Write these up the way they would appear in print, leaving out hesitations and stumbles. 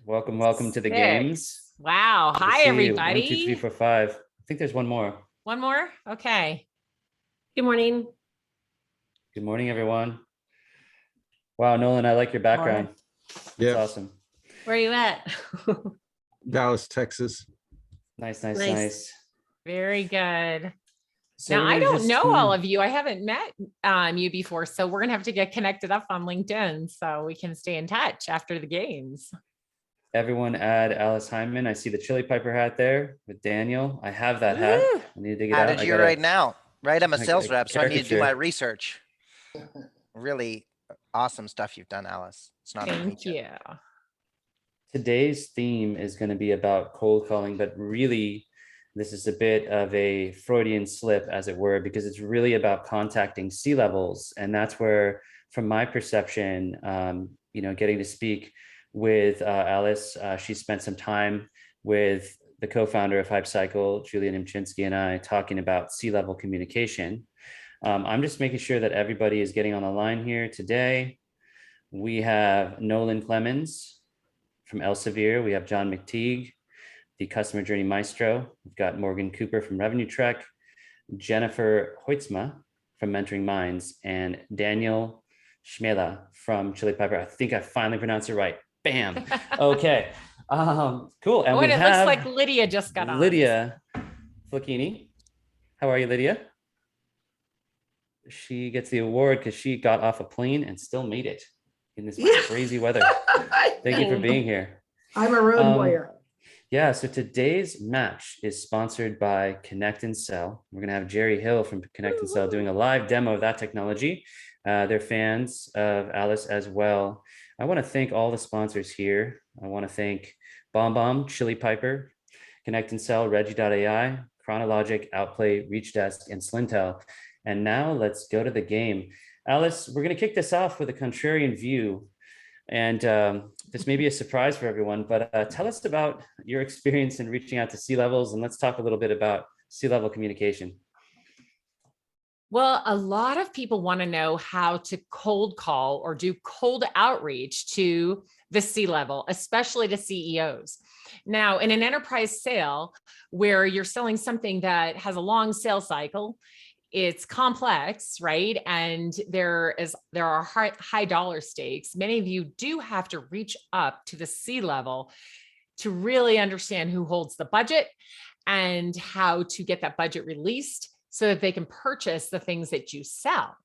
Welcome to the Six. games. Wow. Good to Hi, see you. everybody. 1, 2, 3, 4, 5. I think there's one more. One more? Okay. Good morning. Good morning, everyone. Wow, Nolan, I like your background. That's Yeah. awesome. Where are you at? Dallas, Texas. Nice. Very good. So now, we're I gonna don't just, know all of you. I haven't met you before, so we're going to have to get connected up on LinkedIn so we can stay in touch after the games. Everyone add Alice Heiman. I see the Chili Piper hat there with Daniel. I have that hat. Woo! I need to dig it out. Added you right now, right? I'm a I- sales I rep, so I need to do my caricature. research. Really awesome stuff you've done, Alice. It's not on me Thank yet. you. Today's theme is going to be about cold calling, but really this is a bit of a Freudian slip, as it were, because it's really about contacting C-levels. And that's where, from my perception, getting to speak with Alice, she spent some time with the co-founder of Hype Cycle, Julia Nimchinski, and I talking about C-level communication. I'm just making sure that everybody is getting on the line here today. We have Nolan Clemmons from Elsevier. We have John McTigue, the customer journey maestro. We've got Morgan Cooper from Revenue Trek, Jennifer Hoitsma from Mentoring Minds, and Daniel Cmejla from Chili Piper. I think I finally pronounced it right. Bam. Okay. Cool. And Oh, we and it have looks like Lydia just got on. Lydia Flocchini. How are you, Lydia? She gets the award because she got off a plane and still made it in this crazy weather. Thank you for being here. I'm a road warrior. Yeah, so today's match is sponsored by ConnectAndSell. We're going to have Jerry Hill from ConnectAndSell doing a live demo of that technology. They're fans of Alice as well. I want to thank all the sponsors here. I want to thank BombBomb, Chili Piper, ConnectAndSell, Regie.AI, Kronologic, Outplay, Reachdesk, and Slintel. And now let's go to the game. Alice, we're going to kick this off with a contrarian view. And this may be a surprise for everyone, but tell us about your experience in reaching out to C-levels, and let's talk a little bit about C-level communication. Well, a lot of people want to know how to cold call or do cold outreach to the C-level, especially to CEOs. Now, in an enterprise sale where you're selling something that has a long sales cycle, it's complex, right? And there are high dollar stakes. Many of you do have to reach up to the C-level to really understand who holds the budget and how to get that budget released so that they can purchase the things that you sell.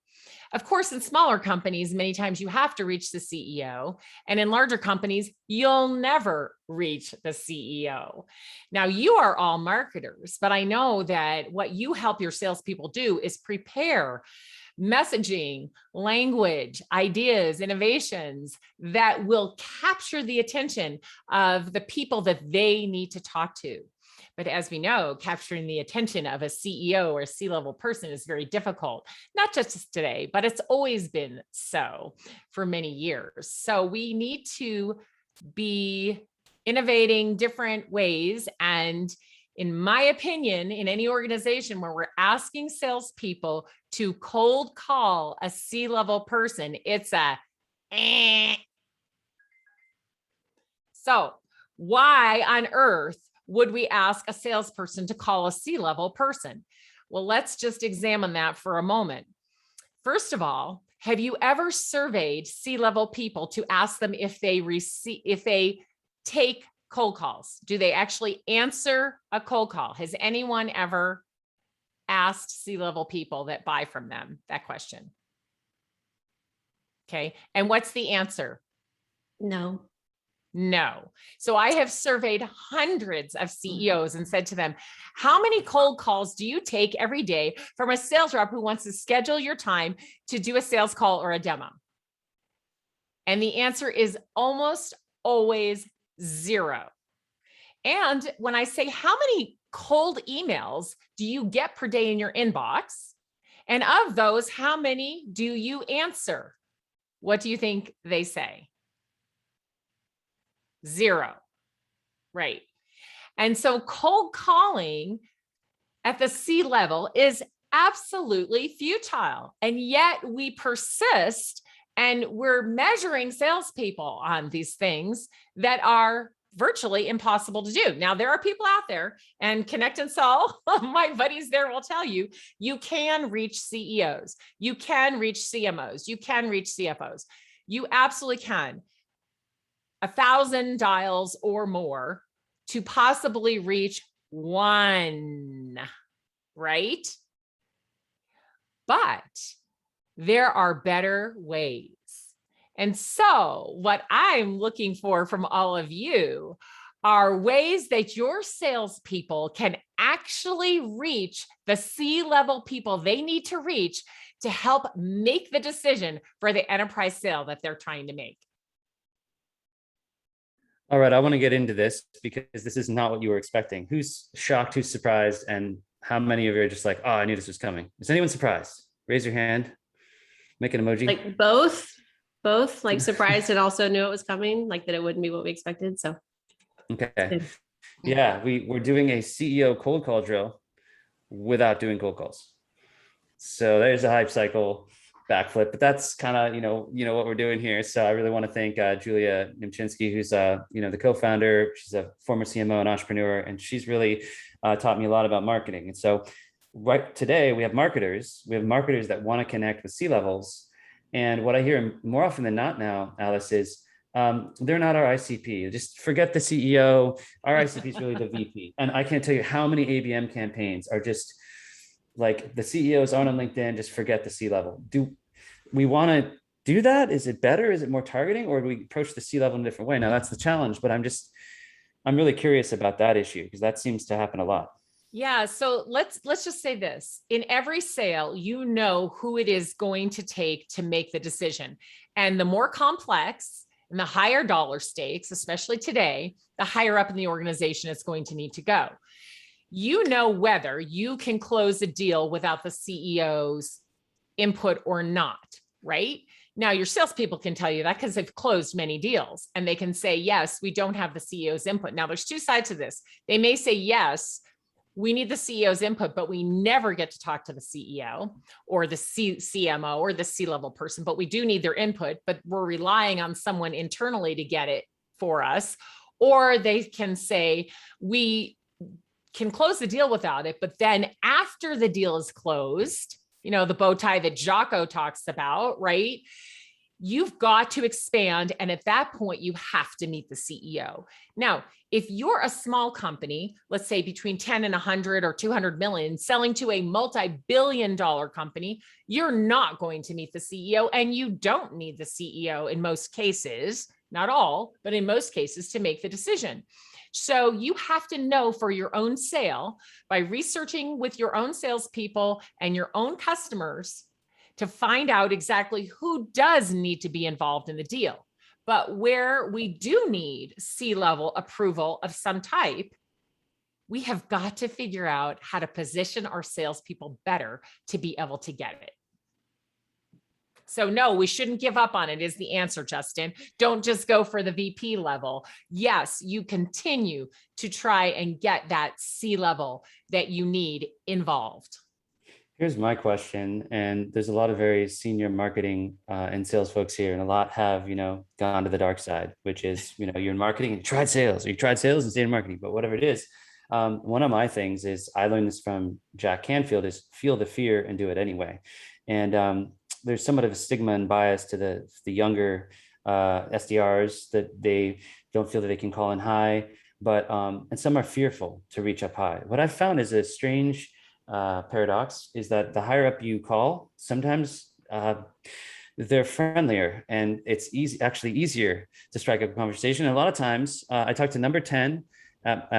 Of course, in smaller companies, many times you have to reach the CEO, and in larger companies, you'll never reach the CEO. Now, you are all marketers, but I know that what you help your salespeople do is prepare messaging, language, ideas, innovations that will capture the attention of the people that they need to talk to. But as we know, capturing the attention of a CEO or a C-level person is very difficult, not just today, but it's always been so for many years. So we need to be innovating different ways. And in my opinion, in any organization where we're asking salespeople to cold call a C-level person, it's a eh. So why on earth would we ask a salesperson to call a C-level person? Well, let's just examine that for a moment. First of all, have you ever surveyed C-level people to ask them if they take cold calls? Do they actually answer a cold call? Has anyone ever asked C-level people that buy from them that question? Okay, and what's the answer? No. No. So I have surveyed hundreds of CEOs and said to them, how many cold calls do you take every day from a sales rep who wants to schedule your time to do a sales call or a demo? And the answer is almost always 0. And when I say, how many cold emails do you get per day in your inbox? And of those, how many do you answer? What do you think they say? 0, right? And so cold calling at the C-level is absolutely futile. And yet we persist And we're measuring salespeople on these things that are virtually impossible to do. Now, there are people out there, and ConnectAndSell, my buddies there will tell you, you can reach CEOs, you can reach CMOs, you can reach CFOs. You absolutely can. 1,000 dials or more to possibly reach one, right? But there are better ways. And so what I'm looking for from all of you are ways that your salespeople can actually reach the C-level people they need to reach to help make the decision for the enterprise sale that they're trying to make. All right, I want to get into this because this is not what you were expecting. Who's shocked, who's surprised, and how many of you are just like, oh, I knew this was coming? Is anyone surprised? Raise your hand, make an emoji. Like both like surprised and also knew it was coming, like that it wouldn't be what we expected. So Okay. Yeah, we're doing a CEO cold call drill without doing cold calls. So there's a hype cycle backflip, but that's kind of, you know what we're doing here. So I really want to thank Julia Nimchinski, who's, the co-founder. She's a former CMO and entrepreneur, and she's really taught me a lot about marketing. And so right today we have marketers that want to connect with C-levels. And what I hear more often than not now, Alice, is they're not our ICP. Just forget the CEO. Our ICP is really the VP. And I can't tell you how many ABM campaigns are just like the CEOs aren't on LinkedIn, just forget the C-level. Do we want to do that? Is it better? Is it more targeting, or do we approach the C-level in a different way? Now that's the challenge, but I'm really curious about that issue because that seems to happen a lot. Yeah. So let's just say this. In every sale, you know who it is going to take to make the decision. And the more complex and the higher dollar stakes, especially today, the higher up in the organization it's going to need to go. You know whether you can close a deal without the CEO's input or not, right? Now, your salespeople can tell you that because they've closed many deals, and they can say, yes, we don't have the CEO's input. Now, there's two sides to this. They may say, yes, we need the CEO's input, but we never get to talk to the CEO or the CMO or the C-level person, but we do need their input, but we're relying on someone internally to get it for us. Or they can say, we can close the deal without it, but then after the deal is closed, the bow tie that Jocko talks about, right? You've got to expand. And at that point, you have to meet the CEO. Now, if you're a small company, let's say between 10 and 100 or 200 million, selling to a multi-billion-dollar company, you're not going to meet the CEO, and you don't need the CEO in most cases, not all, but in most cases, to make the decision. So you have to know for your own sale, by researching with your own salespeople and your own customers, to find out exactly who does need to be involved in the deal. But where we do need C-level approval of some type, we have got to figure out how to position our salespeople better to be able to get it. So no, we shouldn't give up on it is the answer, Justin. Don't just go for the VP level. Yes, you continue to try and get that C-level that you need involved. Here's my question, and there's a lot of very senior marketing and sales folks here, and a lot have, gone to the dark side, which is, you're in marketing and you tried sales, or you tried sales and stayed in marketing, but whatever it is. One of my things is, I learned this from Jack Canfield, is feel the fear and do it anyway. And there's somewhat of a stigma and bias to the younger SDRs that they don't feel that they can call in high, but and some are fearful to reach up high. What I've found is a strange paradox is that the higher up you call, sometimes they're friendlier, and it's actually easier to strike up a conversation. And a lot of times, I talked to number 10 at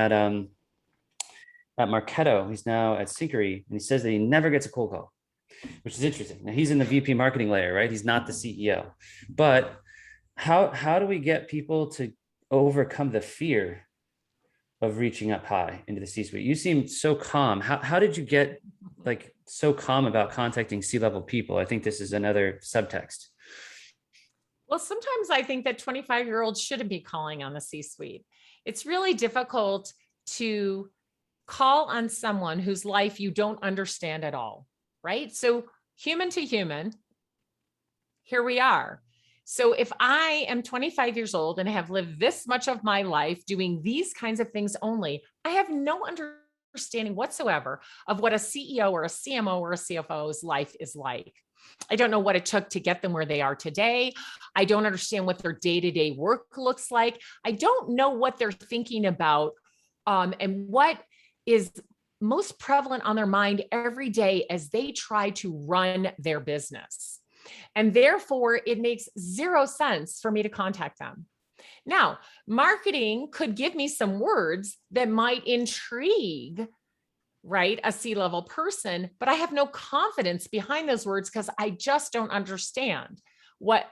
Marketo. He's now at Syncari, and he says that he never gets a cold call, which is interesting. Now, he's in the VP marketing layer, right? He's not the CEO. But how do we get people to overcome the fear of reaching up high into the C-suite? You seem so calm. How did you get so calm about contacting C-level people? I think this is another subtext. Well, sometimes I think that 25-year-olds shouldn't be calling on the C-suite. It's really difficult to call on someone whose life you don't understand at all, right? So human to human, here we are. So if I am 25 years old and have lived this much of my life doing these kinds of things only, I have no understanding whatsoever of what a CEO or a CMO or a CFO's life is like. I don't know what it took to get them where they are today. I don't understand what their day-to-day work looks like. I don't know what they're thinking about, and what is most prevalent on their mind every day as they try to run their business. And therefore, it makes zero sense for me to contact them. Now, marketing could give me some words that might intrigue, right, a C-level person, but I have no confidence behind those words because I just don't understand what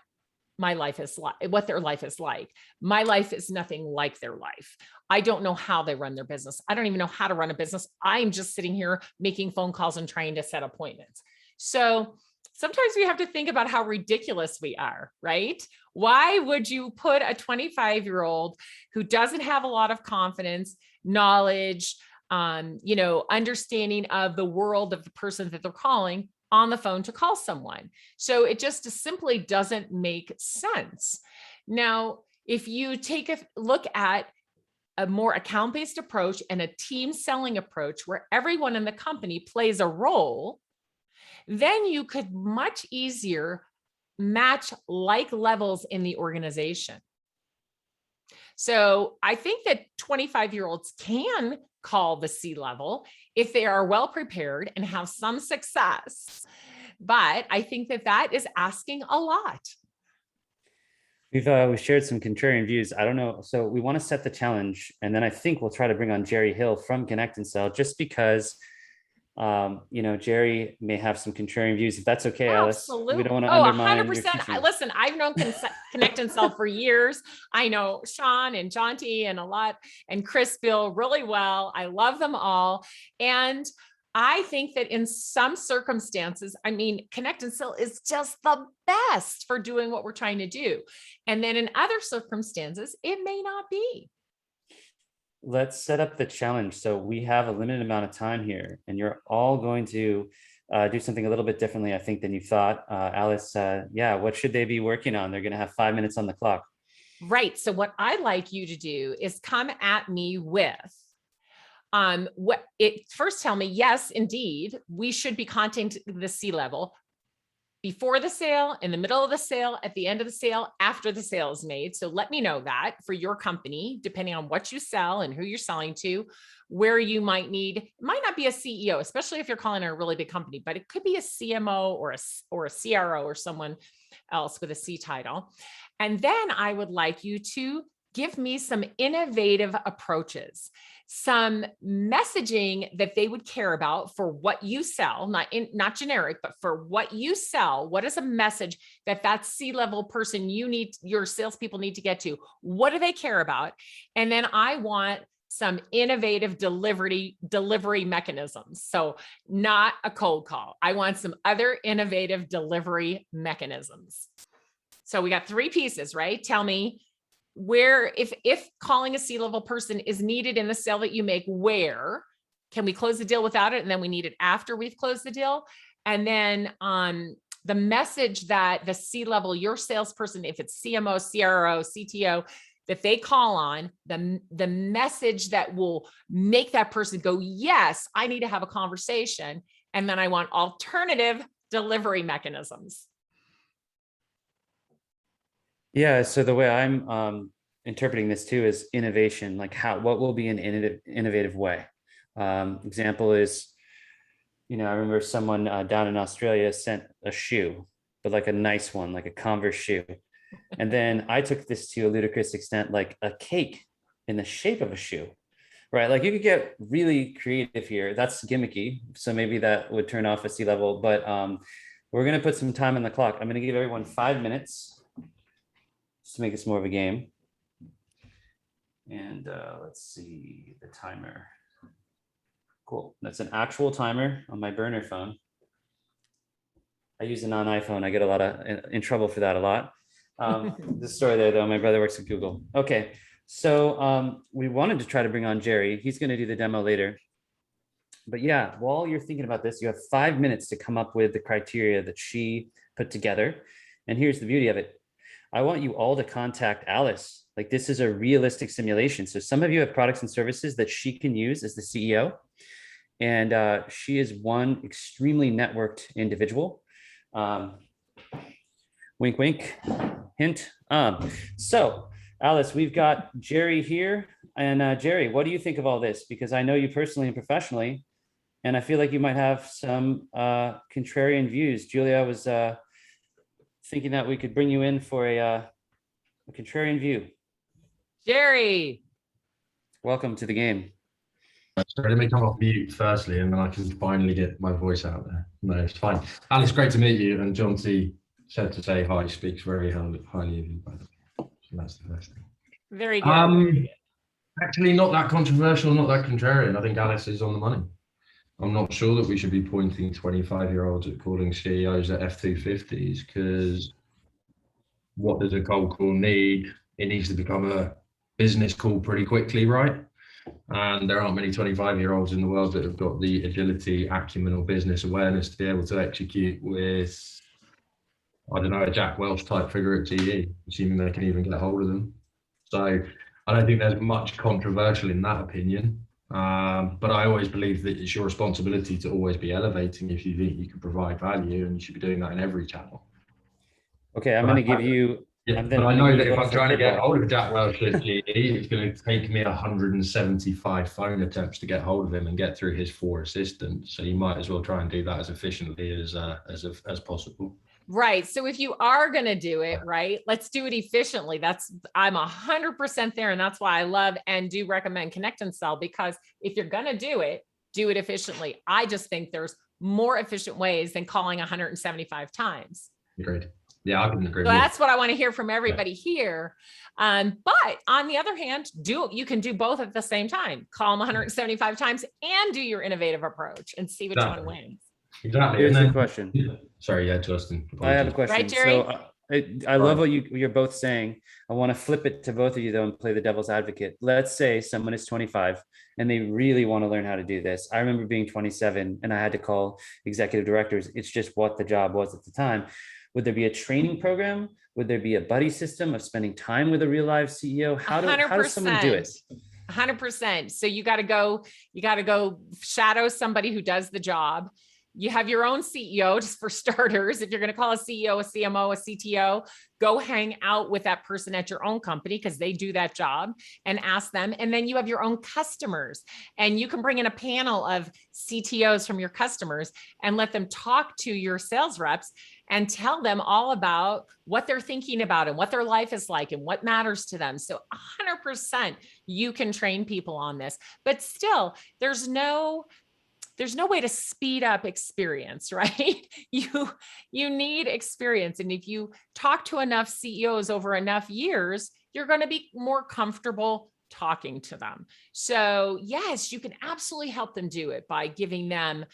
my life is like, what their life is like. My life is nothing like their life. I don't know how they run their business. I don't even know how to run a business. I'm just sitting here making phone calls and trying to set appointments. So sometimes we have to think about how ridiculous we are, right? Why would you put a 25-year-old who doesn't have a lot of confidence, knowledge, understanding of the world of the person that they're calling on the phone to call someone? So it just simply doesn't make sense. Now, if you take a look at a more account-based approach and a team selling approach where everyone in the company plays a role, then you could much easier match like levels in the organization. So I think that 25-year-olds can call the C-level if they are well prepared and have some success. But I think that that is asking a lot. We've shared some contrarian views. I don't know. So we want to set the challenge, and then I think we'll try to bring on Jerry Hill from ConnectAndSell, just because Jerry may have some contrarian views. If that's okay, Alice. Absolutely. We don't want to undermine your 100%. Listen, I've known ConnectAndSell for years. I know Sean and Jonty and Chris Bill really well. I love them all. And I think that in some circumstances, ConnectAndSell is just the best for doing what we're trying to do. And then in other circumstances, it may not be. Let's set up the challenge. So we have a limited amount of time here, and you're all going to do something a little bit differently, I think, than you thought. Alice, what should they be working on? They're going to have 5 minutes on the clock. Right. So what I'd like you to do is come at me with first tell me, yes, indeed, we should be contacting the C-level before the sale, in the middle of the sale, at the end of the sale, after the sale is made. So let me know that for your company, depending on what you sell and who you're selling to, where you might need, it might not be a CEO, especially if you're calling a really big company, but it could be a CMO or a CRO or someone else with a C title. And then I would like you to give me some innovative approaches, some messaging that they would care about for what you sell, not generic, but for what you sell. What is a message that C-level person your salespeople need to get to? What do they care about? And then I want some innovative delivery mechanisms. So not a cold call. I want some other innovative delivery mechanisms. So we got 3 pieces, right? Tell me where, if calling a C-level person is needed in the sale that you make, where can we close the deal without it? And then we need it after we've closed the deal. And then the message that the C-level, your salesperson, if it's CMO, CRO, CTO, that they call on, the message that will make that person go, yes, I need to have a conversation. And then I want alternative delivery mechanisms. Yeah, so the way I'm interpreting this too is innovation, like what will be an innovative way. Example is, I remember someone down in Australia sent a shoe, but like a nice one, like a Converse shoe. And then I took this to a ludicrous extent, like a cake in the shape of a shoe, right? Like you could get really creative here. That's gimmicky. So maybe that would turn off a C-level, but we're going to put some time on the clock. I'm going to give everyone 5 minutes to make this more of a game. And let's see the timer. Cool. That's an actual timer on my burner phone. I use it on iPhone. I get a lot in trouble for that a lot. The story there though, my brother works at Google. Okay. So we wanted to try to bring on Jerry. He's going to do the demo later. But yeah, while you're thinking about this, you have 5 minutes to come up with the criteria that she put together. And here's the beauty of it. I want you all to contact Alice. Like, this is a realistic simulation. So some of you have products and services that she can use as the CEO. And she is one extremely networked individual. Wink, wink, hint. So Alice, we've got Jerry here. And Jerry, what do you think of all this? Because I know you personally and professionally, and I feel like you might have some contrarian views. Julia was thinking that we could bring you in for a contrarian view. Jerry. Welcome to the game. Sorry, let me come off mute firstly, and then I can finally get my voice out there. No, it's fine. Alice, great to meet you. And John T said to say hi, speaks very highly of you, by the way. So that's the first thing. Very good. Actually, not that controversial, not that contrarian. I think Alice is on the money. I'm not sure that we should be pointing 25-year-olds at calling CEOs at F250s, because what does a cold call need? It needs to become a business call pretty quickly, right? And there aren't many 25-year-olds in the world that have got the agility, acumen, or business awareness to be able to execute with, I don't know, a Jack Welch type figure at GE, assuming they can even get a hold of them. So I don't think there's much controversial in that opinion. But I always believe that it's your responsibility to always be elevating if you think you can provide value, and you should be doing that in every channel. Okay, I'm going to give you. Yeah, but I know that if I'm trying to get hold of Jack Welch at GE, it's going to take me 175 phone attempts to get hold of him and get through his 4 assistants. So you might as well try and do that as efficiently as possible. Right. So if you are going to do it, right, let's do it efficiently. I'm 100% there. And that's why I love and do recommend ConnectAndSell, because if you're going to do it efficiently. I just think there's more efficient ways than calling 175 times. Agreed. Yeah, I can agree. So that's what I want to hear from everybody here. But on the other hand, you can do both at the same time. Call them 175 times and do your innovative approach and see which one wins. Exactly. Here's the question. Sorry, yeah, Justin. I have a question. Right, Jerry? So I love what you're both saying. I want to flip it to both of you though and play the devil's advocate. Let's say someone is 25 and they really want to learn how to do this. I remember being 27 and I had to call executive directors. It's just what the job was at the time. Would there be a training program? Would there be a buddy system of spending time with a real live CEO? How does someone do it? 100%. So you got to go shadow somebody who does the job. You have your own CEO, just for starters. If you're going to call a CEO, a CMO, a CTO, go hang out with that person at your own company because they do that job, and ask them. And then you have your own customers, and you can bring in a panel of CTOs from your customers and let them talk to your sales reps and tell them all about what they're thinking about and what their life is like and what matters to them. So 100% you can train people on this, but still there's no way to speed up experience, right? You need experience. And if you talk to enough CEOs over enough years, you're going to be more comfortable talking to them. So yes, you can absolutely help them do it by giving them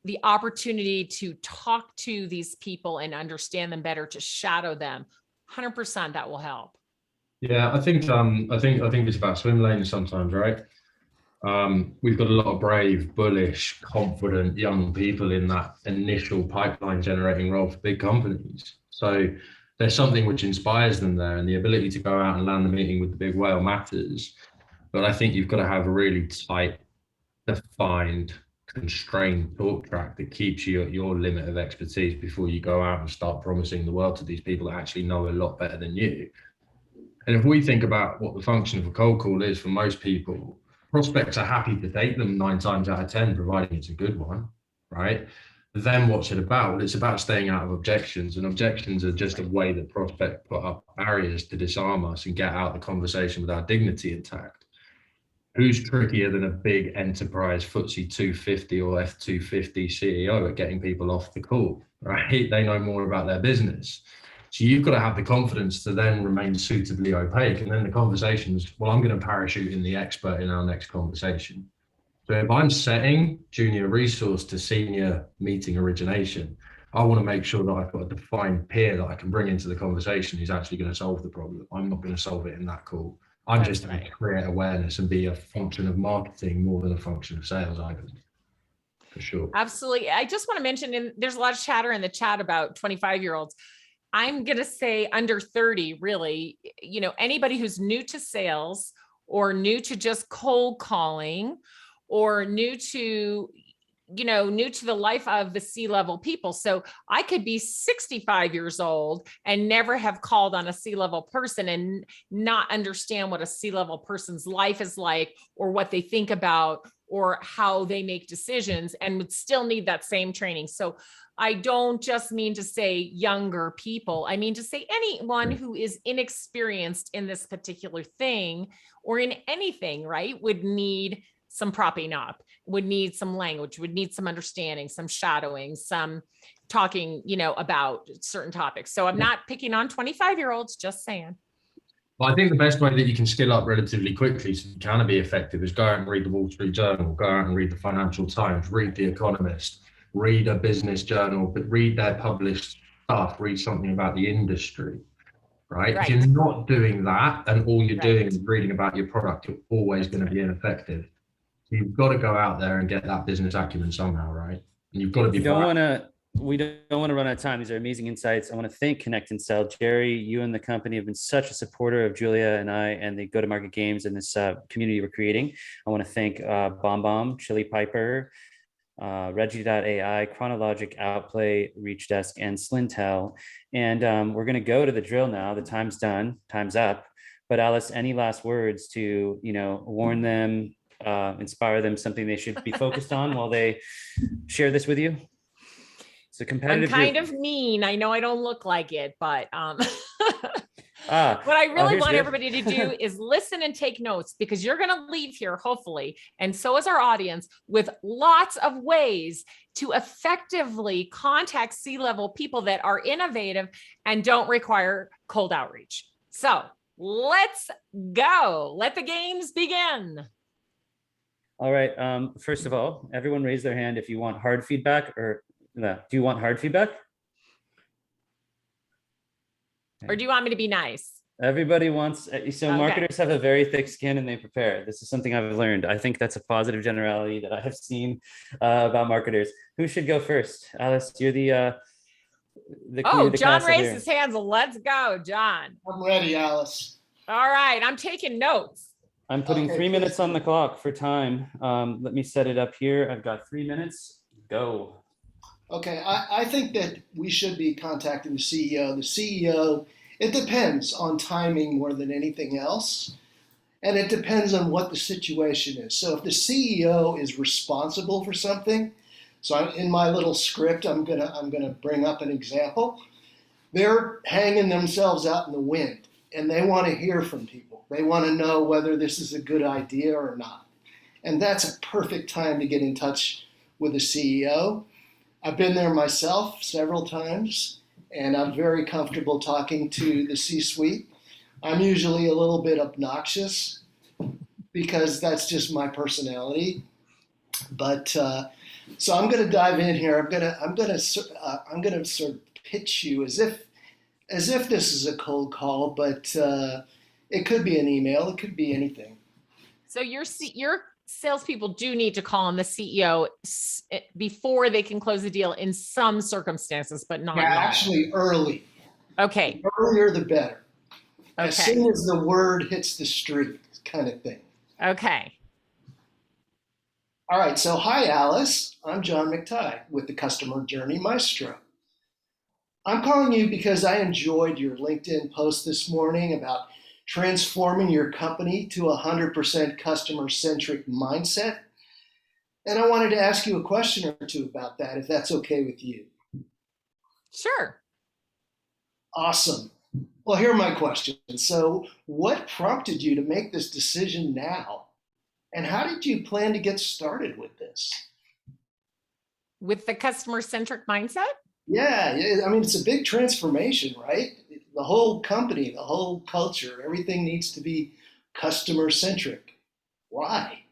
the opportunity to talk to these people and understand them better, to shadow them. 100% that will help. Yeah, I think it's about swim lanes sometimes, right? We've got a lot of brave, bullish, confident young people in that initial pipeline generating role for big companies. So there's something which inspires them there, and the ability to go out and land the meeting with the big whale matters. But I think you've got to have a really tight, defined, constrained talk track that keeps you at your limit of expertise before you go out and start promising the world to these people that actually know a lot better than you. And if we think about what the function of a cold call is for most people, prospects are happy to take them 9 times out of 10, providing it's a good one, right? But then what's it about? Well, it's about staying out of objections, and objections are just a way that prospects put up barriers to disarm us and get out the conversation with our dignity intact. Who's trickier than a big enterprise FTSE 250 or F250 CEO at getting people off the call, right? They know more about their business. So you've got to have the confidence to then remain suitably opaque. And then the conversations, well, I'm going to parachute in the expert in our next conversation. So if I'm setting junior resource to senior meeting origination, I want to make sure that I've got a defined peer that I can bring into the conversation who's actually going to solve the problem. I'm not going to solve it in that call. I'm just going to create awareness and be a function of marketing more than a function of sales, I believe. For sure. Absolutely. I just want to mention, and there's a lot of chatter in the chat about 25-year-olds. I'm going to say under 30, really, anybody who's new to sales or new to just cold calling or new to the life of the C-level people. So I could be 65 years old and never have called on a C-level person and not understand what a C-level person's life is like, or what they think about, or how they make decisions, and would still need that same training. So I don't just mean to say younger people. I mean to say anyone who is inexperienced in this particular thing or in anything, right, would need some propping up, would need some language, would need some understanding, some shadowing, some talking, about certain topics. So I'm not picking on 25-year-olds, just saying. Well, I think the best way that you can skill up relatively quickly so you can be effective is go out and read the Wall Street Journal, go out and read the Financial Times, read The Economist, read a business journal, but read their published stuff, read something about the industry, right? If you're not doing that and all you're doing is reading about your product, you're always going to be ineffective. So you've got to go out there and get that business acumen somehow, right? And you've got to be. We don't want to run out of time. These are amazing insights. I want to thank ConnectAndSell. Jerry, you and the company have been such a supporter of Julia and I and the go-to-market games and this community we're creating. I want to thank BombBomb, Chili Piper, Regie.AI, Kronologic, Outplay, Reachdesk, and Slintel. And we're going to go to the drill now. The time's done. Time's up. But Alice, any last words to warn them, inspire them, something they should be focused on while they share this with you? It's a competitive. I'm kind of mean. I know I don't look like it, but what I really want everybody to do is listen and take notes, because you're going to leave here, hopefully, and so is our audience, with lots of ways to effectively contact C-level people that are innovative and don't require cold outreach. So let's go. Let the games begin. All right. First of all, everyone raise their hand if you want hard feedback, or do you want hard feedback? Or do you want me to be nice? Everybody wants, so Okay. Marketers have a very thick skin and they prepare. This is something I've learned. I think that's a positive generality that I have seen about marketers. Who should go first? Alice, you're the John raised his hands. Let's go, John. I'm ready, Alice. All right, I'm taking notes. I'm putting 3 minutes on the clock for time. Let me set it up here. I've got 3 minutes. Go. Okay, I think that we should be contacting the CEO. The CEO, it depends on timing more than anything else. And it depends on what the situation is. So if the CEO is responsible for something, so in my little script, I'm gonna bring up an example. They're hanging themselves out in the wind and they want to hear from people. They want to know whether this is a good idea or not. And that's a perfect time to get in touch with the CEO. I've been there myself several times, and I'm very comfortable talking to the C-suite. I'm usually a little bit obnoxious because that's just my personality. But so I'm going to dive in here. I'm going to sort of pitch you as if this is a cold call, but it could be an email. It could be anything. So your salespeople do need to call on the CEO before they can close the deal in some circumstances, but not. Yeah, actually early. Okay. The earlier the better. Okay. As soon as the word hits the street, kind of thing. Okay. All right. So hi, Alice. I'm John McTigue with the Customer Journey Maestro. I'm calling you because I enjoyed your LinkedIn post this morning about transforming your company to a 100% customer-centric mindset. And I wanted to ask you a question or two about that, if that's okay with you. Sure. Awesome. Well, here are my questions. So what prompted you to make this decision now? And how did you plan to get started with this? With the customer-centric mindset? Yeah, I mean, it's a big transformation, right? The whole company, the whole culture, everything needs to be customer-centric. Why?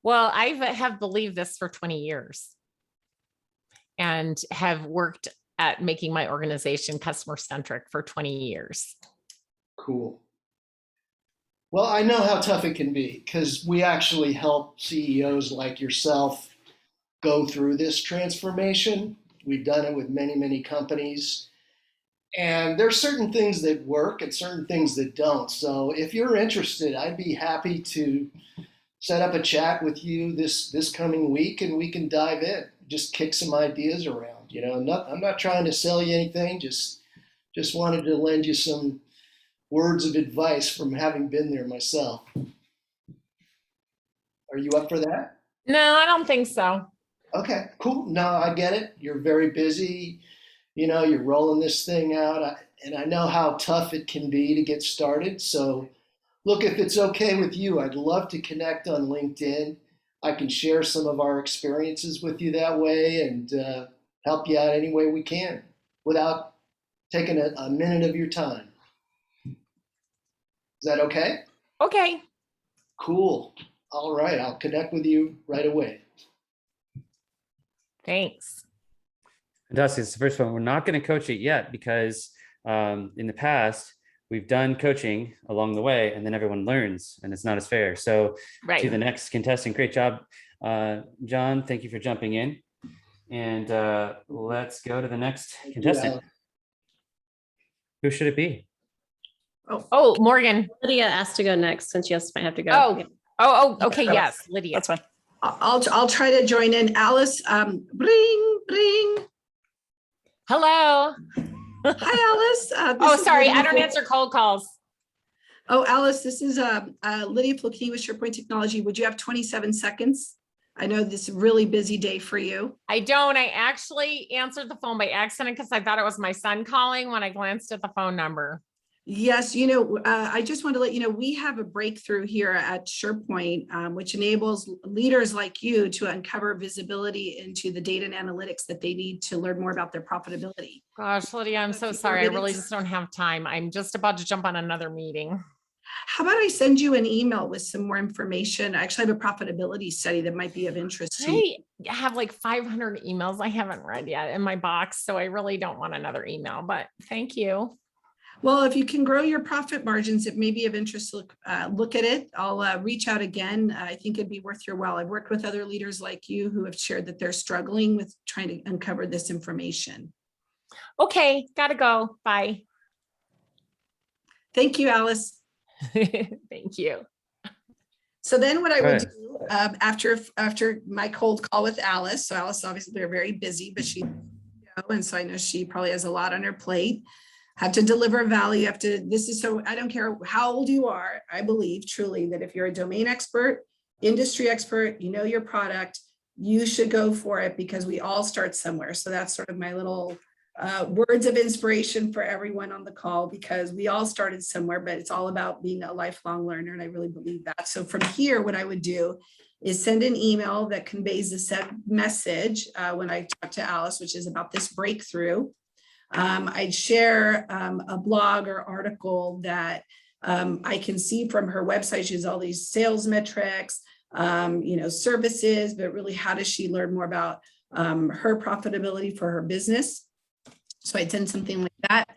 Well, I have believed this for 20 years and have worked at making my organization customer-centric for 20 years. Cool. Well, I know how tough it can be because we actually help CEOs like yourself go through this transformation. We've done it with many, many companies. And there's certain things that work and certain things that don't. So if you're interested, I'd be happy to set up a chat with you this coming week, and we can dive in, just kick some ideas around. You know, I'm not trying to sell you anything. Just wanted to lend you some words of advice from having been there myself. Are you up for that? No, I don't think so. Okay, cool. No, I get it. You're very busy. You know, you're rolling this thing out, and I know how tough it can be to get started. So, look, if it's okay with you, I'd love to connect on LinkedIn. I can share some of our experiences with you that way and help you out any way we can without taking a minute of your time. Is that okay? Okay. Cool. All right, I'll connect with you right away. Thanks. Dusty, it's the first one. We're not going to coach it yet because in the past, we've done coaching along the way and then everyone learns and it's not as fair. So to the next contestant, great job. John, thank you for jumping in. And let's go to the next contestant. Who should it be? Oh, Morgan. Lydia asked to go next since she might have to go. Oh, Yeah. Okay. Yes, Lydia. That's fine. I'll try to join in. Alice, bring. Hello. Hi, Alice. Oh, sorry. I don't answer cold calls. Oh, Alice, this is Lydia Flocchini with SharePoint Technology. Would you have 27 seconds? I know this is a really busy day for you. I don't. I actually answered the phone by accident because I thought it was my son calling when I glanced at the phone number. Yes, you know, I just want to let you know, we have a breakthrough here at SharePoint, which enables leaders like you to uncover visibility into the data and analytics that they need to learn more about their profitability. Gosh, Lydia, I'm so sorry. I really just don't have time. I'm just about to jump on another meeting. How about I send you an email with some more information? I actually have a profitability study that might be of interest to you. I have like 500 emails I haven't read yet in my box, so I really don't want another email, but thank you. Well, if you can grow your profit margins, it may be of interest to look at it. I'll reach out again. I think it'd be worth your while. I've worked with other leaders like you who have shared that they're struggling with trying to uncover this information. Okay, gotta go. Bye. Thank you, Alice. Thank you. So then what I would do after my cold call with Alice, so Alice, obviously they're very busy, but and so I know she probably has a lot on her plate. Have to deliver value. So I don't care how old you are. I believe truly that if you're a domain expert, industry expert, you know your product, you should go for it because we all start somewhere. So that's sort of my little words of inspiration for everyone on the call, because we all started somewhere, but it's all about being a lifelong learner. And I really believe that. So from here, what I would do is send an email that conveys the said message when I talk to Alice, which is about this breakthrough. I'd share a blog or article that I can see from her website. She has all these sales metrics, services, but really how does she learn more about her profitability for her business? So I'd send something like that.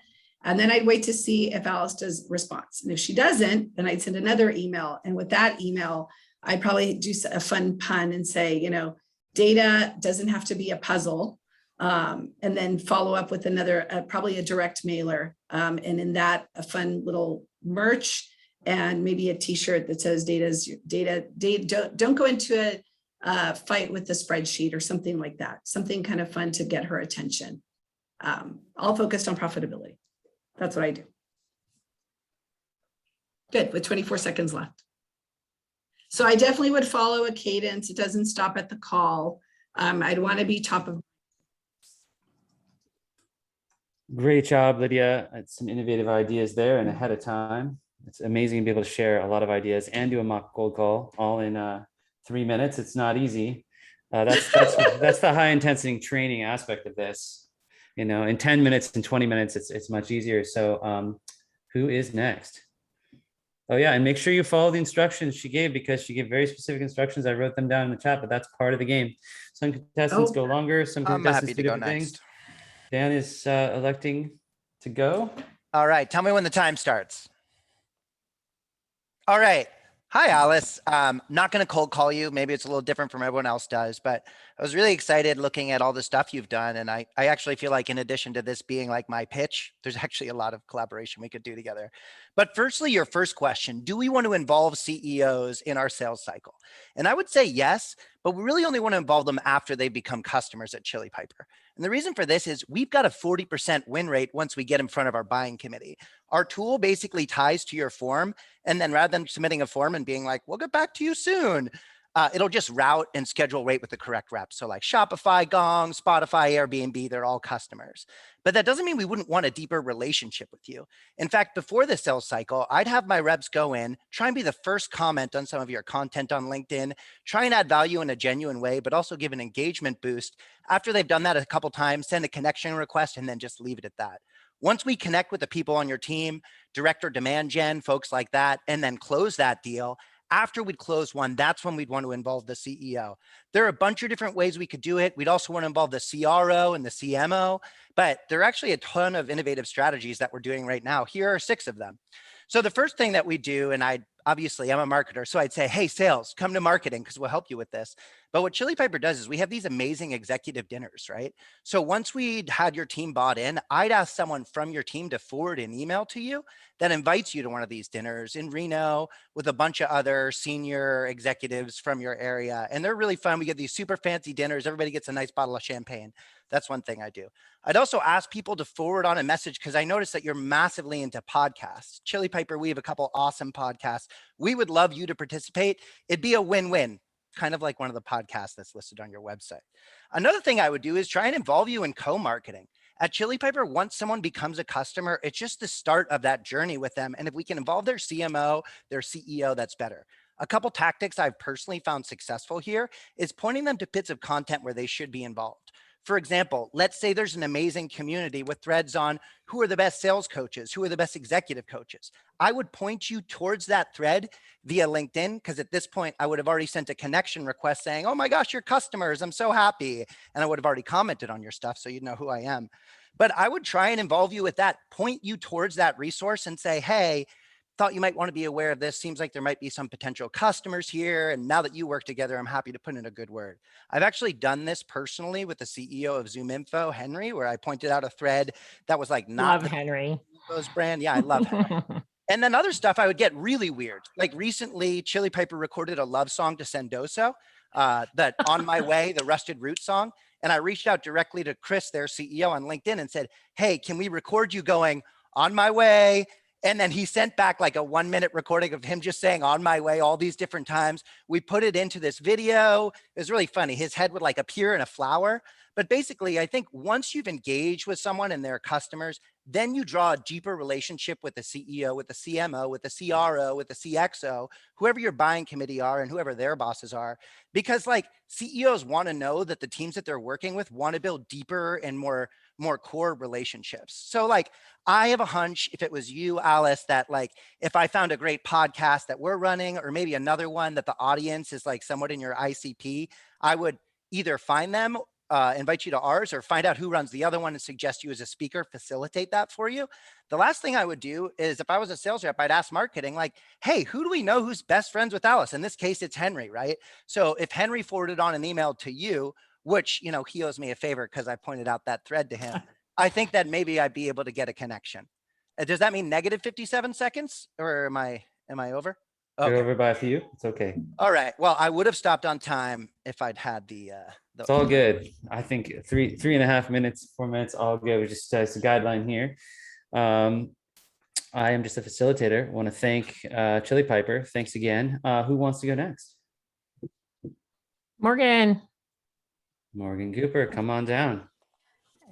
And then I'd wait to see if Alice does response. And if she doesn't, then I'd send another email. And with that email, I'd probably do a fun pun and say, data doesn't have to be a puzzle. And then follow up with another, probably a direct mailer. And in that, a fun little merch and maybe a t-shirt that says data, don't go into a fight with the spreadsheet or something like that. Something kind of fun to get her attention. All focused on profitability. That's what I do. Good, with 24 seconds left. So I definitely would follow a cadence. It doesn't stop at the call. I'd want to be top of. Great job, Lydia. It's some innovative ideas there and ahead of time. It's amazing to be able to share a lot of ideas and do a mock cold call all in 3 minutes. It's not easy. That's the high intensity training aspect of this. In 10 minutes and 20 minutes, it's much easier. So who is next? Oh yeah, and make sure you follow the instructions she gave, because she gave very specific instructions. I wrote them down in the chat, but that's part of the game. Some contestants go longer, some I'm contestants happy do to go different next. things. Dan is electing to go. All right, tell me when the time starts. All right, Hi, Alice. Not going to cold call you. Maybe it's a little different from everyone else does, but I was really excited looking at all the stuff you've done. And I actually feel like in addition to this being like my pitch, there's actually a lot of collaboration we could do together. But firstly, your first question, do we want to involve CEOs in our sales cycle? And I would say yes, but we really only want to involve them after they become customers at Chili Piper. And the reason for this is we've got a 40% win rate once we get in front of our buying committee. Our tool basically ties to your form. And then rather than submitting a form and being like, we'll get back to you soon, it'll just route and schedule rate with the correct rep. So like Shopify, Gong, Spotify, Airbnb, they're all customers. But that doesn't mean we wouldn't want a deeper relationship with you. In fact, before the sales cycle, I'd have my reps go in, try and be the first comment on some of your content on LinkedIn, try and add value in a genuine way, but also give an engagement boost. After they've done that a couple times, send a connection request and then just leave it at that. Once we connect with the people on your team, director demand gen, folks like that, and then close that deal, after we'd close one, that's when we'd want to involve the CEO. There are a bunch of different ways we could do it. We'd also want to involve the CRO and the CMO, but there are actually a ton of innovative strategies that we're doing right now. Here are 6 of them. So the first thing that we do, and obviously I'm a marketer, so I'd say, hey, sales, come to marketing because we'll help you with this. But what Chili Piper does is we have these amazing executive dinners, right? So once we'd had your team bought in, I'd ask someone from your team to forward an email to you that invites you to one of these dinners in Reno with a bunch of other senior executives from your area. And they're really fun. We get these super fancy dinners. Everybody gets a nice bottle of champagne. That's one thing I do. I'd also ask people to forward on a message because I noticed that you're massively into podcasts. Chili Piper, we have a couple awesome podcasts. We would love you to participate. It'd be a win-win, kind of like one of the podcasts that's listed on your website. Another thing I would do is try and involve you in co-marketing. At Chili Piper, once someone becomes a customer, it's just the start of that journey with them. And if we can involve their CMO, their CEO, that's better. A couple tactics I've personally found successful here is pointing them to bits of content where they should be involved. For example, let's say there's an amazing community with threads on who are the best sales coaches, who are the best executive coaches. I would point you towards that thread via LinkedIn, because at this point, I would have already sent a connection request saying, oh my gosh, you're customers, I'm so happy. And I would have already commented on your stuff, so you'd know who I am. But I would try and involve you with that, point you towards that resource and say, hey, thought you might want to be aware of this. Seems like there might be some potential customers here. And now that you work together, I'm happy to put in a good word. I've actually done this personally with the CEO of ZoomInfo, Henry, where I pointed out a thread that was like not Love Henry. ZoomInfo's brand. Yeah, I love Henry. And then other stuff I would get really weird. Like recently, Chili Piper recorded a love song to Sendoso, that On My Way, the Rusted Root song. And I reached out directly to Chris, their CEO, on LinkedIn and said, hey, can we record you going on my way? And then he sent back like a 1-minute recording of him just saying on my way all these different times. We put it into this video. It was really funny. His head would like appear in a flower. But basically, I think once you've engaged with someone and their customers, then you draw a deeper relationship with the CEO, with the CMO, with the CRO, with the CXO, whoever your buying committee are and whoever their bosses are. Because like CEOs want to know that the teams that they're working with want to build deeper and more core relationships. So like, I have a hunch if it was you, Alice, that like, if I found a great podcast that we're running, or maybe another one that the audience is like somewhat in your ICP, I would either find them, invite you to ours, or find out who runs the other one and suggest you as a speaker, facilitate that for you. The last thing I would do is if I was a sales rep, I'd ask marketing like, hey, who do we know who's best friends with Alice? In this case, it's Henry, right? So if Henry forwarded on an email to you, which, you know, he owes me a favor because I pointed out that thread to him, I think that maybe I'd be able to get a connection. Does that mean negative 57 seconds or am I over? Okay. Over by a few. It's okay. All right. Well, I would have stopped on time if I'd had the it's all good. I think 3.5 minutes, 4 minutes, all good. We just it's a guideline here. I am just a facilitator. I want to thank Chili Piper. Thanks again. Who wants to go next? Morgan Cooper, come on down.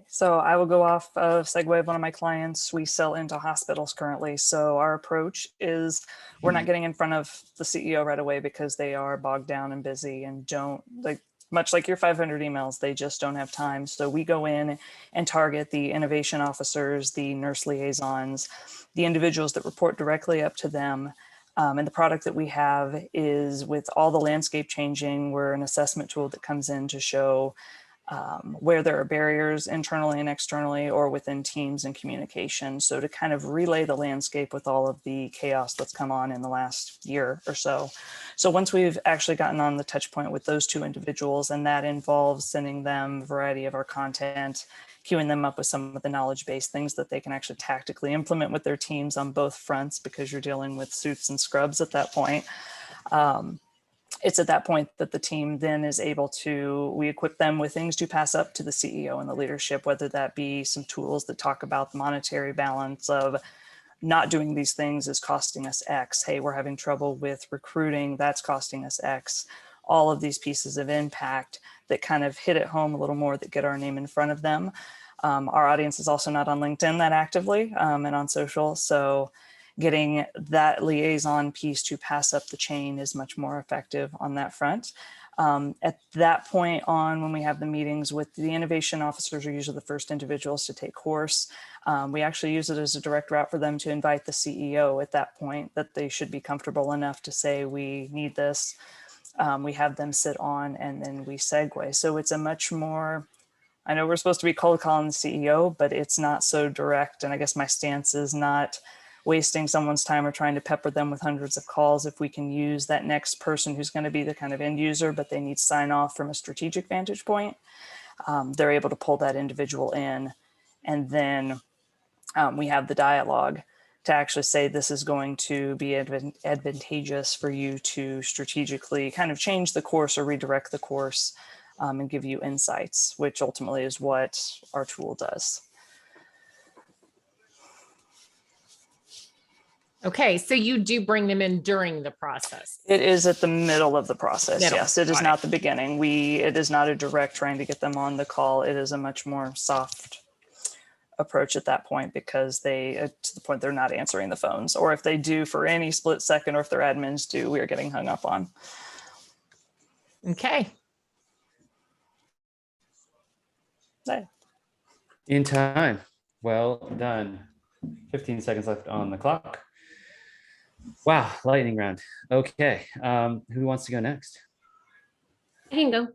So I will go off of segue of one of my clients. We sell into hospitals currently. So our approach is we're not getting in front of the CEO right away because they are bogged down and busy and don't, like, much like your 500 emails, they just don't have time. So we go in and target the innovation officers, the nurse liaisons, the individuals that report directly up to them. And the product that we have is, with all the landscape changing, we're an assessment tool that comes in to show where there are barriers internally and externally or within teams and communication. So to kind of relay the landscape with all of the chaos that's come on in the last year or so. So once we've actually gotten on the touch point with those two individuals, and that involves sending them a variety of our content, queuing them up with some of the knowledge-based things that they can actually tactically implement with their teams on both fronts, because you're dealing with suits and scrubs at that point. It's at that point that the team then is able to, we equip them with things to pass up to the CEO and the leadership, whether that be some tools that talk about the monetary balance of not doing these things is costing us X. Hey, we're having trouble with recruiting, that's costing us X. All of these pieces of impact that kind of hit it home a little more, that get our name in front of them. Our audience is also not on LinkedIn that actively and on social. So getting that liaison piece to pass up the chain is much more effective on that front. At that point on, when we have the meetings with the innovation officers, are usually the first individuals to take course. We actually use it as a direct route for them to invite the CEO at that point, that they should be comfortable enough to say, we need this. We have them sit on, and then we segue. So it's a much more, I know we're supposed to be cold calling the CEO, but it's not so direct. And I guess my stance is not wasting someone's time or trying to pepper them with hundreds of calls. If we can use that next person who's going to be the kind of end user, but they need sign off from a strategic vantage point, they're able to pull that individual in. And then we have the dialogue to actually say, this is going to be advantageous for you to strategically kind of change the course or redirect the course, and give you insights, which ultimately is what our tool does. Okay, so you do bring them in during the process. It is at the middle of the process. Middle. Yes, it is Got not the beginning. It is not a direct trying to get them on the call. It is a much more soft approach at that point, because they, to the point they're not answering the phones, or if they do for any split second, or if their admins do, we are getting hung up on. Okay. In time. Well done. 15 seconds left on the clock. Wow, lightning round. Okay, who wants to go next? I can go.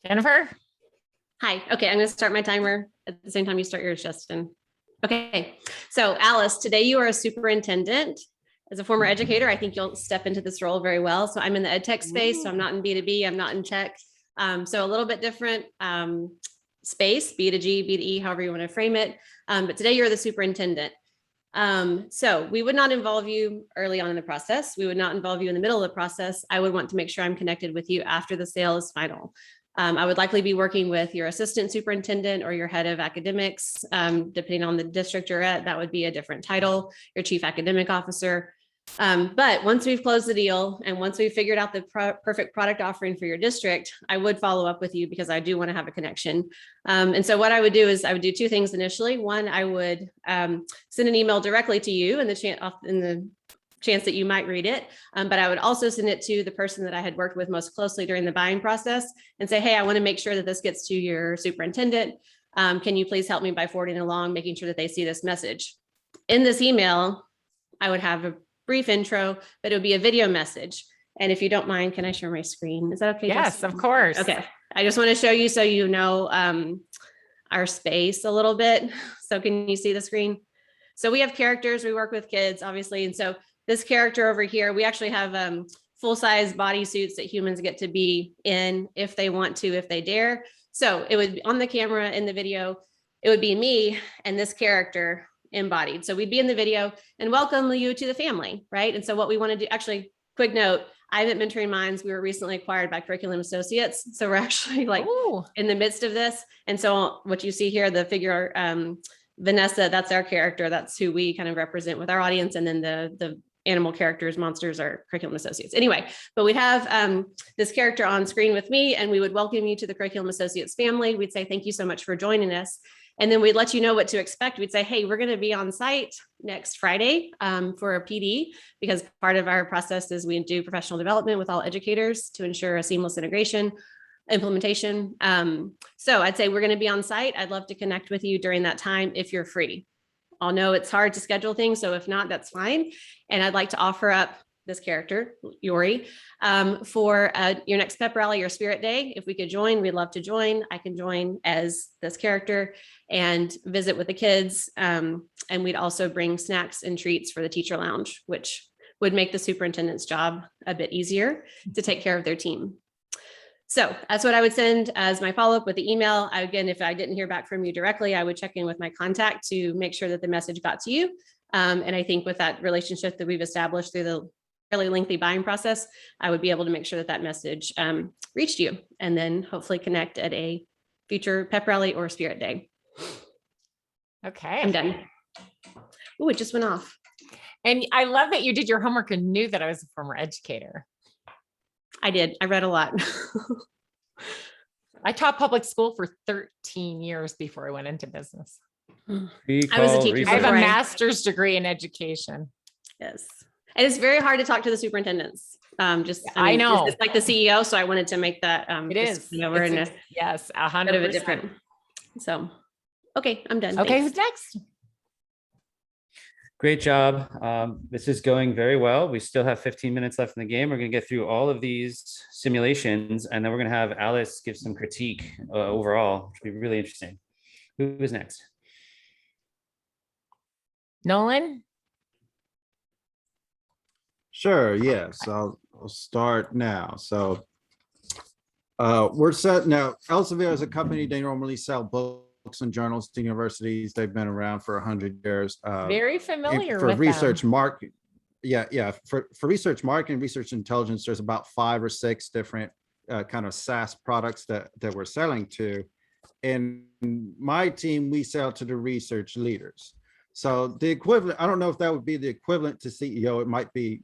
Jennifer? Hi. Okay, I'm going to start my timer at the same time you start yours, Justin. Okay. So Alice, today you are a superintendent. As a former educator, I think you'll step into this role very well. So I'm in the ed tech space, so I'm not in B2B, I'm not in tech. So a little bit different space, B2G, B2E, however you want to frame it. But today you're the superintendent. So we would not involve you early on in the process. We would not involve you in the middle of the process. I would want to make sure I'm connected with you after the sale is final. I would likely be working with your assistant superintendent or your head of academics, depending on the district you're at. That would be a different title, your chief academic officer. But once we've closed the deal and once we've figured out the perfect product offering for your district, I would follow up with you, because I do want to have a connection. And so what I would do is I would do two things initially. One, I would send an email directly to you in the chance that you might read it. But I would also send it to the person that I had worked with most closely during the buying process and say, hey, I want to make sure that this gets to your superintendent. Can you please help me by forwarding along, making sure that they see this message? In this email, I would have a brief intro, but it would be a video message. And if you don't mind, can I share my screen? Is that okay? Yes, Justin? of course. Okay. I just want to show you so you know our space a little bit. So can you see the screen? So we have characters, we work with kids, obviously. And so this character over here, we actually have full-size bodysuits that humans get to be in if they want to, if they dare. So it would be on the camera in the video, it would be me and this character embodied. So we'd be in the video and welcome you to the family, right? And so what we want to do, actually, quick note, I'm at Mentoring Minds. We were recently acquired by Curriculum Associates. So we're actually like in the midst of this. And so what you see here, the figure, Vanessa, that's our character. That's who we kind of represent with our audience. And then the animal characters, monsters, are Curriculum Associates. Anyway, but we'd have this character on screen with me, and we would welcome you to the Curriculum Associates family. We'd say, thank you so much for joining us. And then we'd let you know what to expect. We'd say, hey, we're going to be on site next Friday for a PD, because part of our process is we do professional development with all educators to ensure a seamless integration, implementation. So I'd say we're going to be on site. I'd love to connect with you during that time if you're free. I'll know it's hard to schedule things, so if not, that's fine. And I'd like to offer up this character, Yori, for your next pep rally or spirit day. If we could join, we'd love to join. I can join as this character and visit with the kids. And we'd also bring snacks and treats for the teacher lounge, which would make the superintendent's job a bit easier to take care of their team. So that's what I would send as my follow-up with the email. Again, if I didn't hear back from you directly, I would check in with my contact to make sure that the message got to you. And I think with that relationship that we've established through the fairly lengthy buying process, I would be able to make sure that that message reached you, and then hopefully connect at a future pep rally or spirit day. Okay. I'm done. Oh, it just went off. And I love that you did your homework and knew that I was a former educator. I did. I read a lot. I taught public school for 13 years before I went into business. I was a teacher. I have a before I- master's degree in education. Yes. And it's very hard to talk to the superintendents. I know. It's like the CEO. So I wanted to make that It is. over in a Yes, bit of a 100%. different. So, okay, I'm done. Okay, Thanks. who's next? Great job. This is going very well. We still have 15 minutes left in the game. We're going to get through all of these simulations, and then we're going to have Alice give some critique overall, which will be really interesting. Who is next? Nolan? Sure, yes, I'll start now. So we're set now. Elsevier is a company. They normally sell books and journals to universities. They've been around for 100 years. Very familiar For with research them. market. Yeah. For research marketing, research intelligence, there's about 5 or 6 different kind of SaaS products that we're selling to. And my team, we sell to the research leaders. So the equivalent, I don't know if that would be the equivalent to CEO. It might be,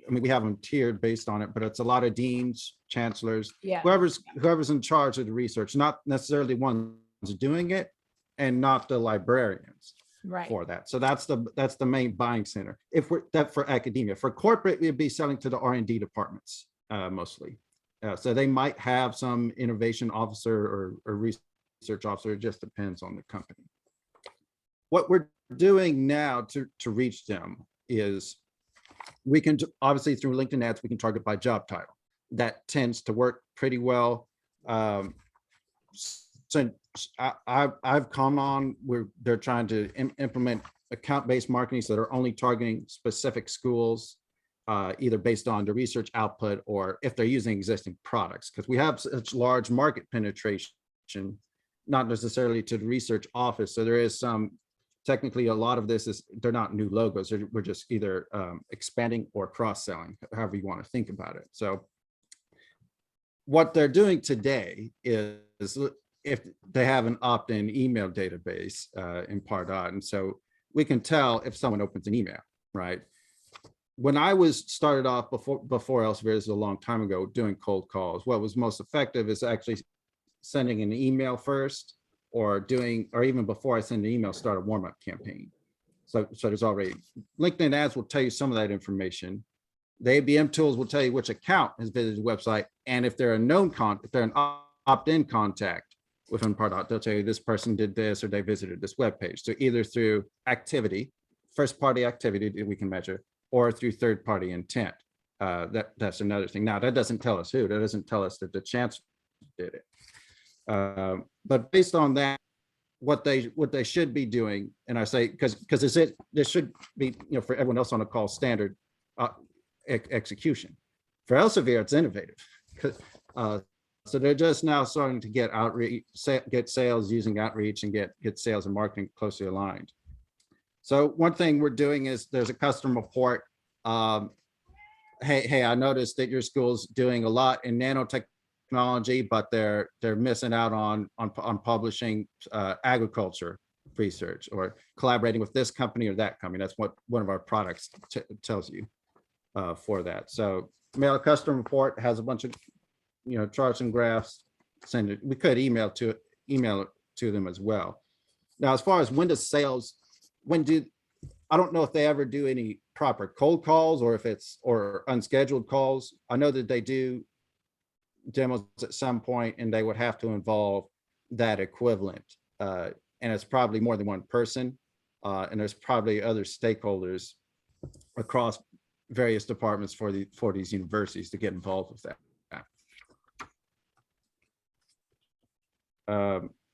I mean, we have them tiered based on it, but it's a lot of deans, chancellors, Yeah. whoever's in charge of the research, not necessarily ones doing it, and not the librarians Right. for that. So that's the main buying center. If we're that for academia, for corporate, we'd be selling to the R&D departments mostly. So they might have some innovation officer or research officer. It just depends on the company. What we're doing now to reach them is we can obviously through LinkedIn ads, we can target by job title. That tends to work pretty well. So I've come on where they're trying to implement account-based marketing, so they're only targeting specific schools, either based on the research output or if they're using existing products, because we have such large market penetration, not necessarily to the research office. So there is some, technically a lot of this is, they're not new logos. We're just either expanding or cross-selling, however you want to think about it. So what they're doing today is if they have an opt-in email database in Pardot, and so we can tell if someone opens an email, right? When I was started off before Elsevier, this is a long time ago, doing cold calls, what was most effective is actually sending an email first, or even before I send an email, start a warm-up campaign. So there's already, LinkedIn ads will tell you some of that information. The ABM tools will tell you which account has visited the website, and if they're if they're an opt-in contact within Pardot, they'll tell you this person did this or they visited this web page. So either through activity, first-party activity that we can measure, or through third-party intent. That's another thing. Now that doesn't tell us who. That doesn't tell us that the chancellor did it. But based on that, what they should be doing, and I say because this should be, for everyone else on the call, standard execution. For Elsevier, it's innovative. So they're just now starting to get outreach, get sales using outreach, and get sales and marketing closely aligned. So one thing we're doing is there's a customer report. Hey, I noticed that your school's doing a lot in nanotechnology, but they're missing out on publishing agriculture research or collaborating with this company or that company. That's what one of our products tells you for that. So mail a customer report, has a bunch of charts and graphs. Send it. We could email it to them as well. Now, as far as when does sales, I don't know if they ever do any proper cold calls or unscheduled calls. I know that they do demos at some point, and they would have to involve that equivalent. And it's probably more than one person. And there's probably other stakeholders across various departments for these universities to get involved with that.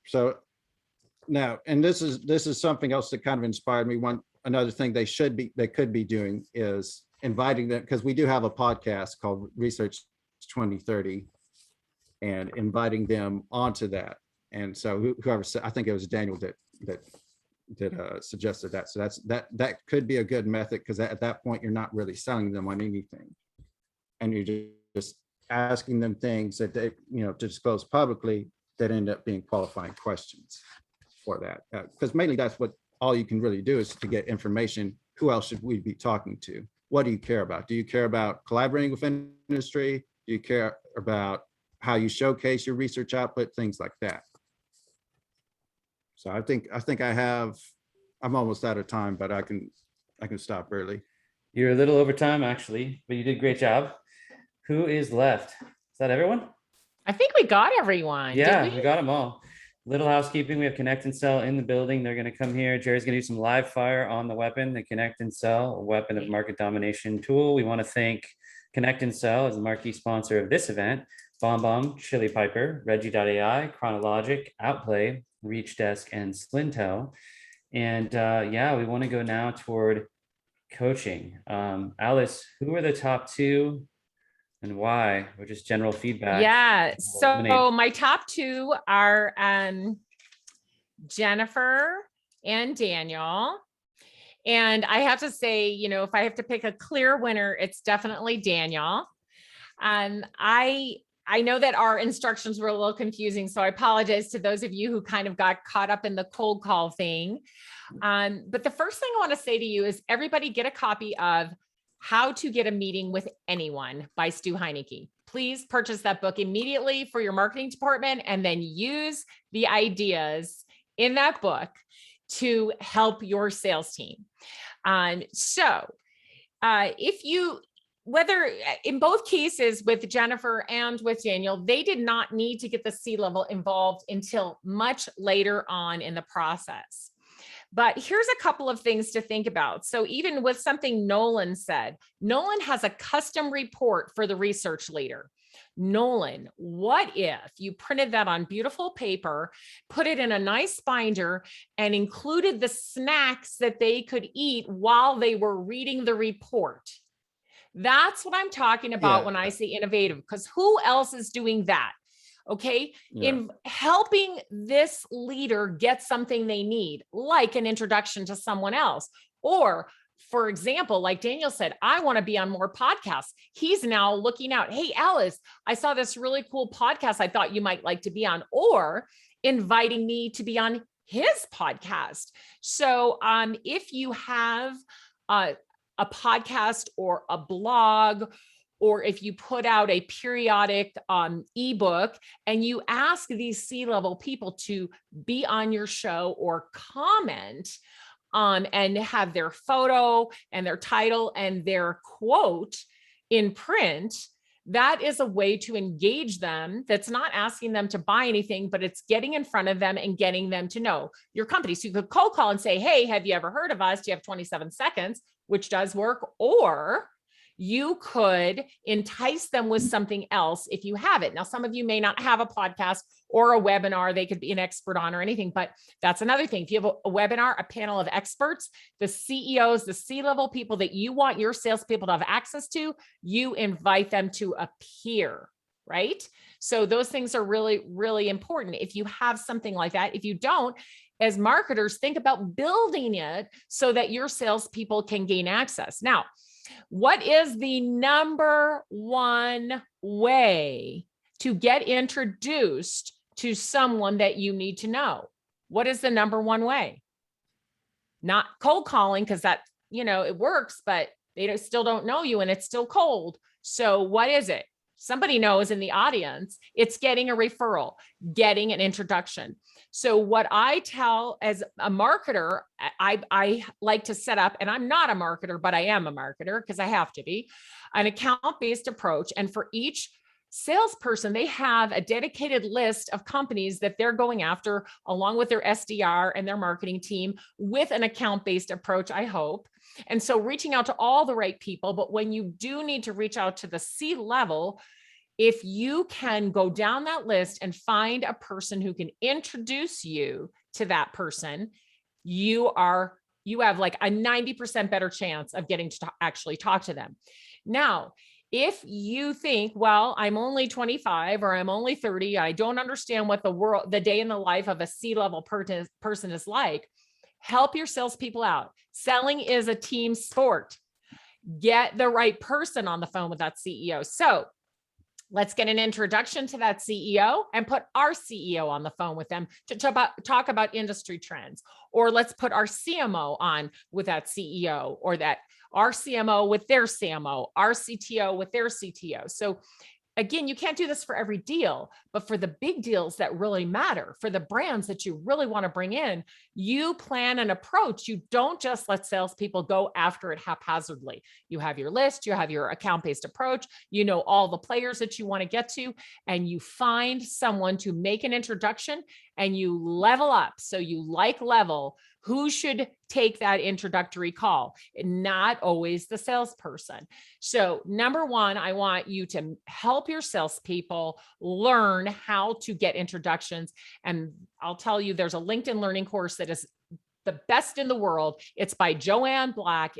So now, and this is something else that kind of inspired me. Another thing they could be doing is inviting them, because we do have a podcast called Research 2030, and inviting them onto that. And so whoever said, I think it was Daniel that suggested that. So that could be a good method, because at that point you're not really selling them on anything, and you're just asking them things that they, to disclose publicly, that end up being qualifying questions for that. Because mainly that's what all you can really do, is to get information. Who else should we be talking to? What do you care about? Do you care about collaborating with industry? Do you care about how you showcase your research output? Things like that. So I think I'm almost out of time, but I can stop early. You're a little over time, actually, but you did a great job. Who is left? Is that everyone? I think we got everyone. Yeah, Did we got them all. Little housekeeping. We have ConnectAndSell in the building. They're going to come here. Jerry's going to do some live fire on the weapon, the ConnectAndSell, a weapon of market domination tool. We want to thank ConnectAndSell as the marquee sponsor of this event. BombBomb, Chili Piper, Regie.AI, Kronologic, Outplay, Reachdesk, and Slintel. And yeah, we want to go now toward coaching. Alice, who are the top two and why, or just general feedback? Yeah. So my top two are Jennifer and Daniel. And I have to say, if I have to pick a clear winner, it's definitely Daniel. I know that our instructions were a little confusing, so I apologize to those of you who kind of got caught up in the cold call thing. But the first thing I want to say to you is, everybody get a copy of How to Get a Meeting with Anyone by Stu Heinecke. Please purchase that book immediately for your marketing department, and then use the ideas in that book to help your sales team. Whether in both cases with Jennifer and with Daniel, they did not need to get the C-level involved until much later on in the process. But here's a couple of things to think about. So even with something Nolan said, Nolan has a custom report for the research leader. Nolan, what if you printed that on beautiful paper, put it in a nice binder, and included the snacks that they could eat while they were reading the report? That's what I'm talking about when I say innovative, because who else is doing that? Okay. Yeah. In helping this leader get something they need, like an introduction to someone else, or for example, like Daniel said, I want to be on more podcasts. He's now looking out. Hey, Alice, I saw this really cool podcast I thought you might like to be on, or inviting me to be on his podcast. So if you have a podcast or a blog, or if you put out a periodic ebook and you ask these C-level people to be on your show or comment and have their photo and their title and their quote in print, that is a way to engage them. That's not asking them to buy anything, but it's getting in front of them and getting them to know your company. So you could cold call and say, hey, have you ever heard of us? Do you have 27 seconds? Which does work. Or you could entice them with something else if you have it. Now, some of you may not have a podcast or a webinar they could be an expert on or anything, but that's another thing. If you have a webinar, a panel of experts, the CEOs, the C-level people that you want your salespeople to have access to, you invite them to appear, right? So those things are really, really important. If you have something like that, if you don't, as marketers, think about building it so that your salespeople can gain access. Now, what is the number one way to get introduced to someone that you need to know? What is the number one way? Not cold calling, because that, it works, but they still don't know you and it's still cold. So what is it? Somebody knows in the audience. It's getting a referral, getting an introduction. So what I tell as a marketer, I like to set up, and I'm not a marketer, but I am a marketer because I have to be, an account-based approach. And for each salesperson, they have a dedicated list of companies that they're going after, along with their SDR and their marketing team, with an account-based approach, I hope. And so reaching out to all the right people, but when you do need to reach out to the C-level, if you can go down that list and find a person who can introduce you to that person, you have like a 90% better chance of getting to actually talk to them. Now, if you think, well, I'm only 25 or I'm only 30, I don't understand what the day in the life of a C-level person is like, help your salespeople out. Selling is a team sport. Get the right person on the phone with that CEO. So let's get an introduction to that CEO and put our CEO on the phone with them to talk about industry trends. Or let's put our CMO on with that CEO, or that our CMO with their CMO, our CTO with their CTO. So again, you can't do this for every deal, but for the big deals that really matter, for the brands that you really want to bring in, you plan an approach. You don't just let salespeople go after it haphazardly. You have your list, you have your account-based approach, you know all the players that you want to get to, and you find someone to make an introduction and you level up. So you level who should take that introductory call, not always the salesperson. So number one, I want you to help your salespeople learn how to get introductions. And I'll tell you, there's a LinkedIn learning course that is the best in the world. It's by Joanne Black.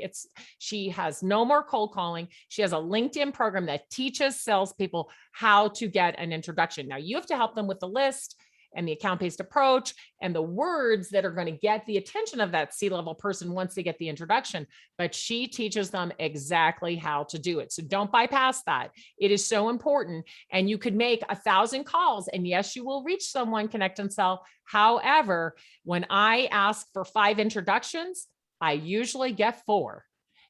She has no more cold calling. She has a LinkedIn program that teaches salespeople how to get an introduction. Now you have to help them with the list and the account-based approach and the words that are going to get the attention of that C-level person once they get the introduction, but she teaches them exactly how to do it. So don't bypass that. It is so important. And you could make 1,000 calls, and yes, you will reach someone, connect and sell. However, when I ask for 5 introductions, I usually get 4.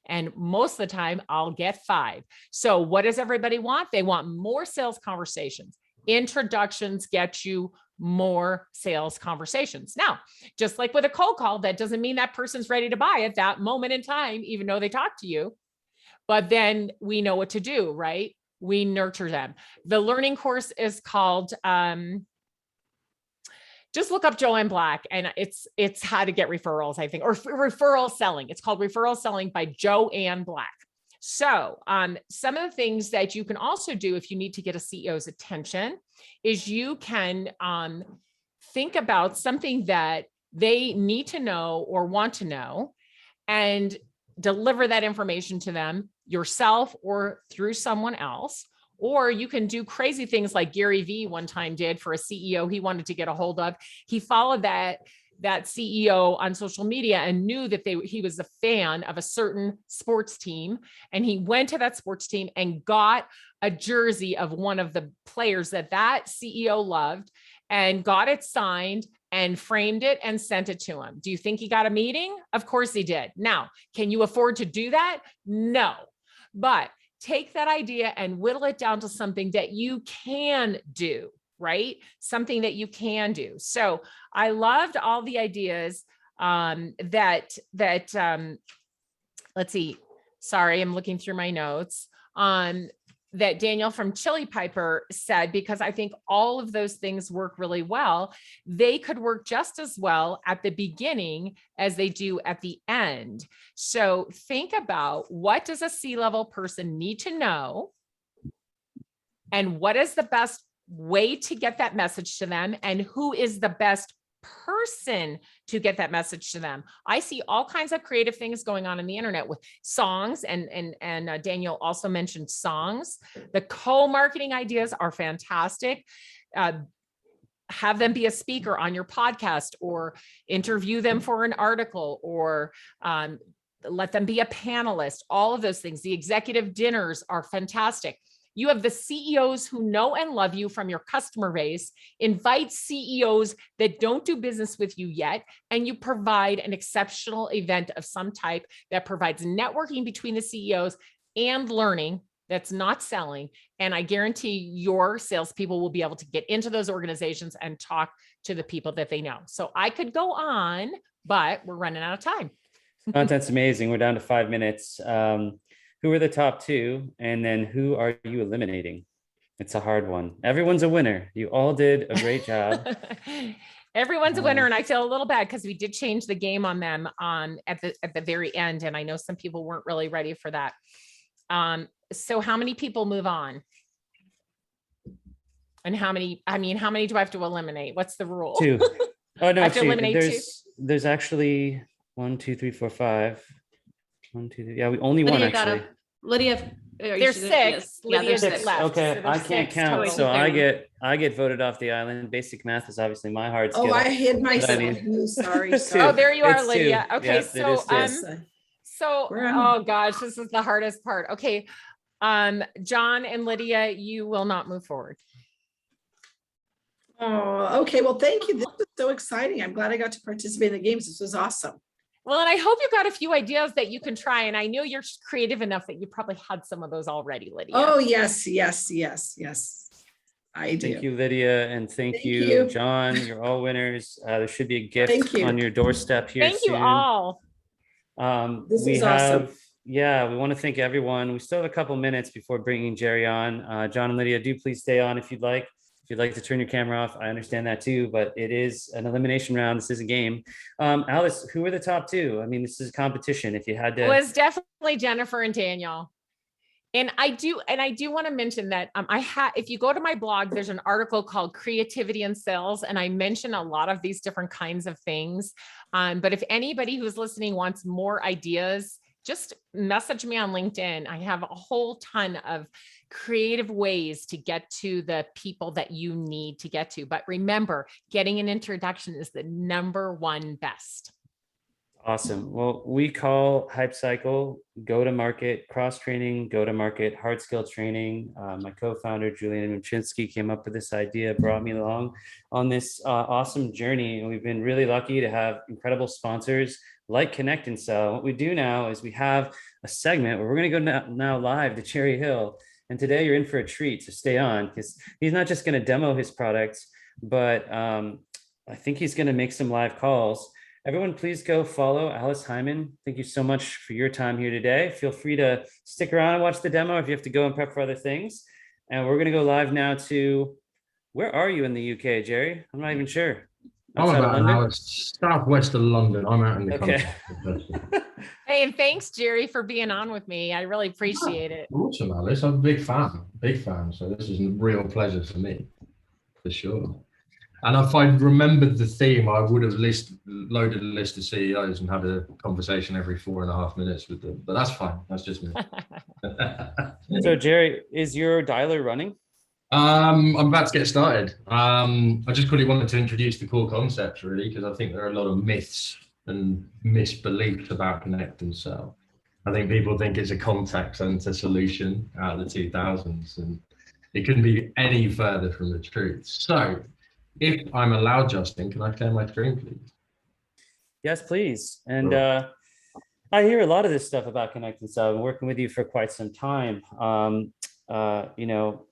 And most of the time I'll get 5. So what does everybody want? They want more sales conversations. Introductions get you more sales conversations. Now, just like with a cold call, that doesn't mean that person's ready to buy at that moment in time, even though they talk to you. But then we know what to do, right? We nurture them. The learning course is called, just look up Joanne Black, and it's how to get referrals, I think, or referral selling. It's called Referral Selling by Joanne Black. So some of the things that you can also do if you need to get a CEO's attention is you can think about something that they need to know or want to know and deliver that information to them yourself or through someone else. Or you can do crazy things like Gary Vee one time did for a CEO he wanted to get a hold of. He followed that CEO on social media and knew that he was a fan of a certain sports team. And he went to that sports team and got a jersey of one of the players that CEO loved and got it signed and framed it and sent it to him. Do you think he got a meeting? Of course he did. Now, can you afford to do that? No, but take that idea and whittle it down to something that you can do. Right? Something that you can do. So I loved all the ideas let's see, sorry, I'm looking through my notes that Daniel from Chili Piper said, because I think all of those things work really well. They could work just as well at the beginning as they do at the end. So think about, what does a C-level person need to know? And what is the best way to get that message to them, and who is the best person to get that message to them? I see all kinds of creative things going on in the internet with songs, and Daniel also mentioned songs. The co-marketing ideas are fantastic. Have them be a speaker on your podcast, or interview them for an article, or let them be a panelist. All of those things. The executive dinners are fantastic. You have the CEOs who know and love you from your customer base. Invite CEOs that don't do business with you yet, and you provide an exceptional event of some type that provides networking between the CEOs and learning that's not selling. And I guarantee your salespeople will be able to get into those organizations and talk to the people that they know. So I could go on, but we're running out of time. Content's amazing. We're down to 5 minutes. Who are the top 2? And then who are you eliminating? It's a hard one. Everyone's a winner. You all did a great job. Everyone's a winner, and I feel a little bad because we did change the game on them at the very end, and I know some people weren't really ready for that. So how many people move on? And how many do I have to eliminate? What's the rule? 2. Oh no, I have to eliminate there's actually 1, 2, 3, 4, 5. 1, 2, 3. Yeah, we only one Lydia got actually. Lydia. There's 6. Yes. Yeah, Lydia's there's 6. left. Okay, So I there's can't 6 count, total. so I get voted off the island. Basic math is obviously my hard skill. Oh, I hid myself. need- I'm sorry. It's sorry. Oh, there you are, It's 2. Lydia. Okay, Yep, it so is 2. Yes, so We're on. oh gosh, this is the hardest part. Okay, John and Lydia, you will not move forward. Oh, okay. Well, thank you. This was so exciting. I'm glad I got to participate in the games. This was awesome. Well, and I hope you got a few ideas that you can try. And I know you're creative enough that you probably had some of those already, Lydia. Oh, yes. I do. Thank you, Lydia, and thank you, you. John. You're all winners. There should be a gift Thank you. on your doorstep here Thank soon. you all. This We is have, awesome. yeah, we want to thank everyone. We still have a couple minutes before bringing Jerry on. John and Lydia, do please stay on if you'd like. If you'd like to turn your camera off, I understand that too, but it is an elimination round. This is a game. Alice, who are the top 2? I mean, this is competition. If you had to. It was definitely Jennifer and Daniel. And I do want to mention that if you go to my blog, there's an article called Creativity in Sales, and I mention a lot of these different kinds of things. But if anybody who's listening wants more ideas, just message me on LinkedIn. I have a whole ton of creative ways to get to the people that you need to get to. But remember, getting an introduction is the #1 best. Awesome. Well, we call Hype Cycle go-to-market cross-training, go-to-market hard skill training. My co-founder, Julian Nimchinski, came up with this idea, brought me along on this awesome journey. And we've been really lucky to have incredible sponsors like ConnectAndSell. What we do now is we have a segment where we're going to go now live to Cherry Hill. And today you're in for a treat, so stay on, because he's not just going to demo his products, but I think he's going to make some live calls. Everyone, please go follow Alice Heiman. Thank you so much for your time here today. Feel free to stick around and watch the demo if you have to go and prep for other things. And we're going to go live now to, where are you in the UK, Jerry? I'm not even sure. I'm about an hour southwest of London. I'm out in the country. Hey, and thanks, Jerry, for being on with me. I really appreciate it. Awesome, Alice. I'm a big fan. So this is a real pleasure for me, for sure. And if I remembered the theme, I would have loaded a list of CEOs and had a conversation every 4.5 minutes with them. But that's fine. That's just me. So, Jerry, is your dialer running? I'm about to get started. I just quickly wanted to introduce the core concepts, really, because I think there are a lot of myths and misbeliefs about ConnectAndSell. I think people think it's a contact center solution out of the 2000s, and it couldn't be any further from the truth. So, if I'm allowed, Justin, can I share my screen, please? Yes, please. And I hear a lot of this stuff about ConnectAndSell. I've been working with you for quite some time. You know,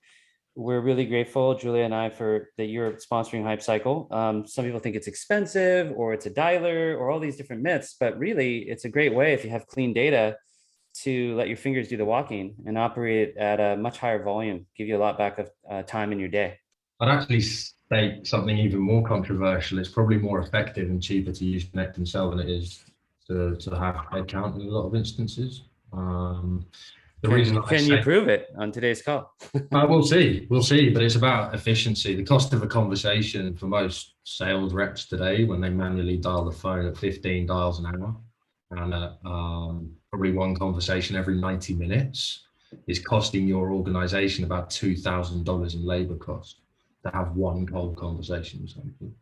we're really grateful, Julia and I, for that you're sponsoring Hype Cycle. Some people think it's expensive or it's a dialer or all these different myths, but really it's a great way if you have clean data to let your fingers do the walking and operate at a much higher volume, give you a lot back of time in your day. I'd actually state something even more controversial. It's probably more effective and cheaper to use ConnectAndSell than it is to have headcount in a lot of instances. Can you prove it on today's call? We'll see, but it's about efficiency. The cost of a conversation for most sales reps today, when they manually dial the phone at 15 dials an hour, and probably one conversation every 90 minutes, is costing your organization about $2,000 in labor cost to have one cold conversation with something.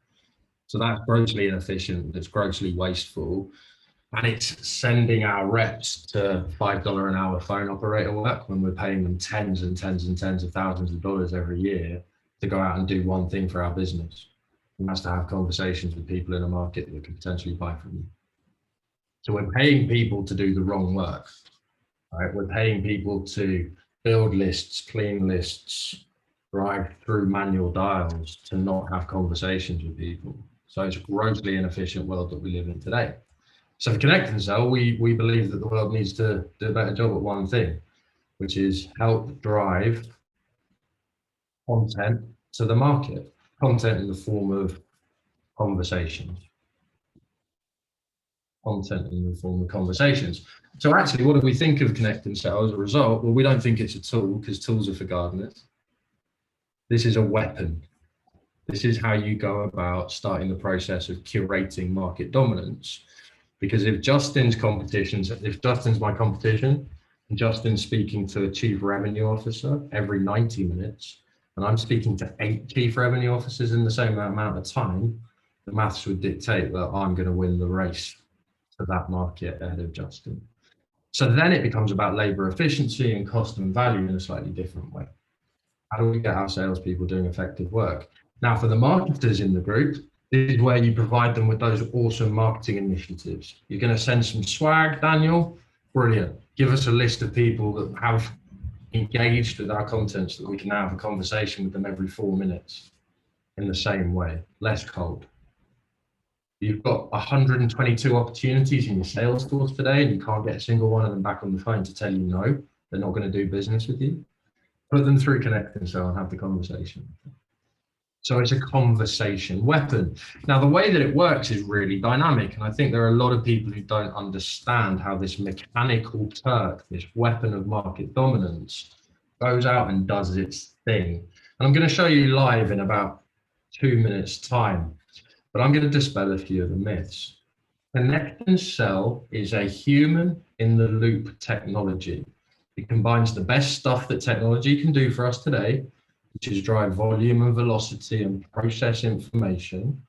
So that's grossly inefficient, it's grossly wasteful. And it's sending our reps to $5 an hour phone operator work when we're paying them tens and tens and tens of thousands of dollars every year to go out and do one thing for our business. And that's to have conversations with people in a market that could potentially buy from you. So we're paying people to do the wrong work, right? We're paying people to build lists, clean lists, drive through manual dials, to not have conversations with people. So it's a grossly inefficient world that we live in today. So for ConnectAndSell, we believe that the world needs to do a better job at one thing, which is help drive content to the market, content in the form of conversations. Content in the form of conversations. So actually, what do we think of ConnectAndSell as a result? Well, we don't think it's a tool, because tools are for gardeners. This is a weapon. This is how you go about starting the process of curating market dominance. Because if Justin's my competition, and Justin's speaking to a chief revenue officer every 90 minutes, and I'm speaking to 8 chief revenue officers in the same amount of time, the maths would dictate that I'm going to win the race to that market ahead of Justin. So then it becomes about labor efficiency and cost and value in a slightly different way. How do we get our salespeople doing effective work? Now, for the marketers in the group, this is where you provide them with those awesome marketing initiatives. You're going to send some swag, Daniel? Brilliant. Give us a list of people that have engaged with our content so that we can now have a conversation with them every 4 minutes in the same way, less cold. You've got 122 opportunities in your sales force today, and you can't get a single one of them back on the phone to tell you no, they're not going to do business with you. Put them through ConnectAndSell and have the conversation. So it's a conversation weapon. Now, the way that it works is really dynamic. And I think there are a lot of people who don't understand how this mechanical Turk, this weapon of market dominance, goes out and does its thing. And I'm going to show you live in about 2 minutes time, but I'm going to dispel a few of the myths. ConnectAndSell is a human in the loop technology. It combines the best stuff that technology can do for us today, which is drive volume and velocity and process information,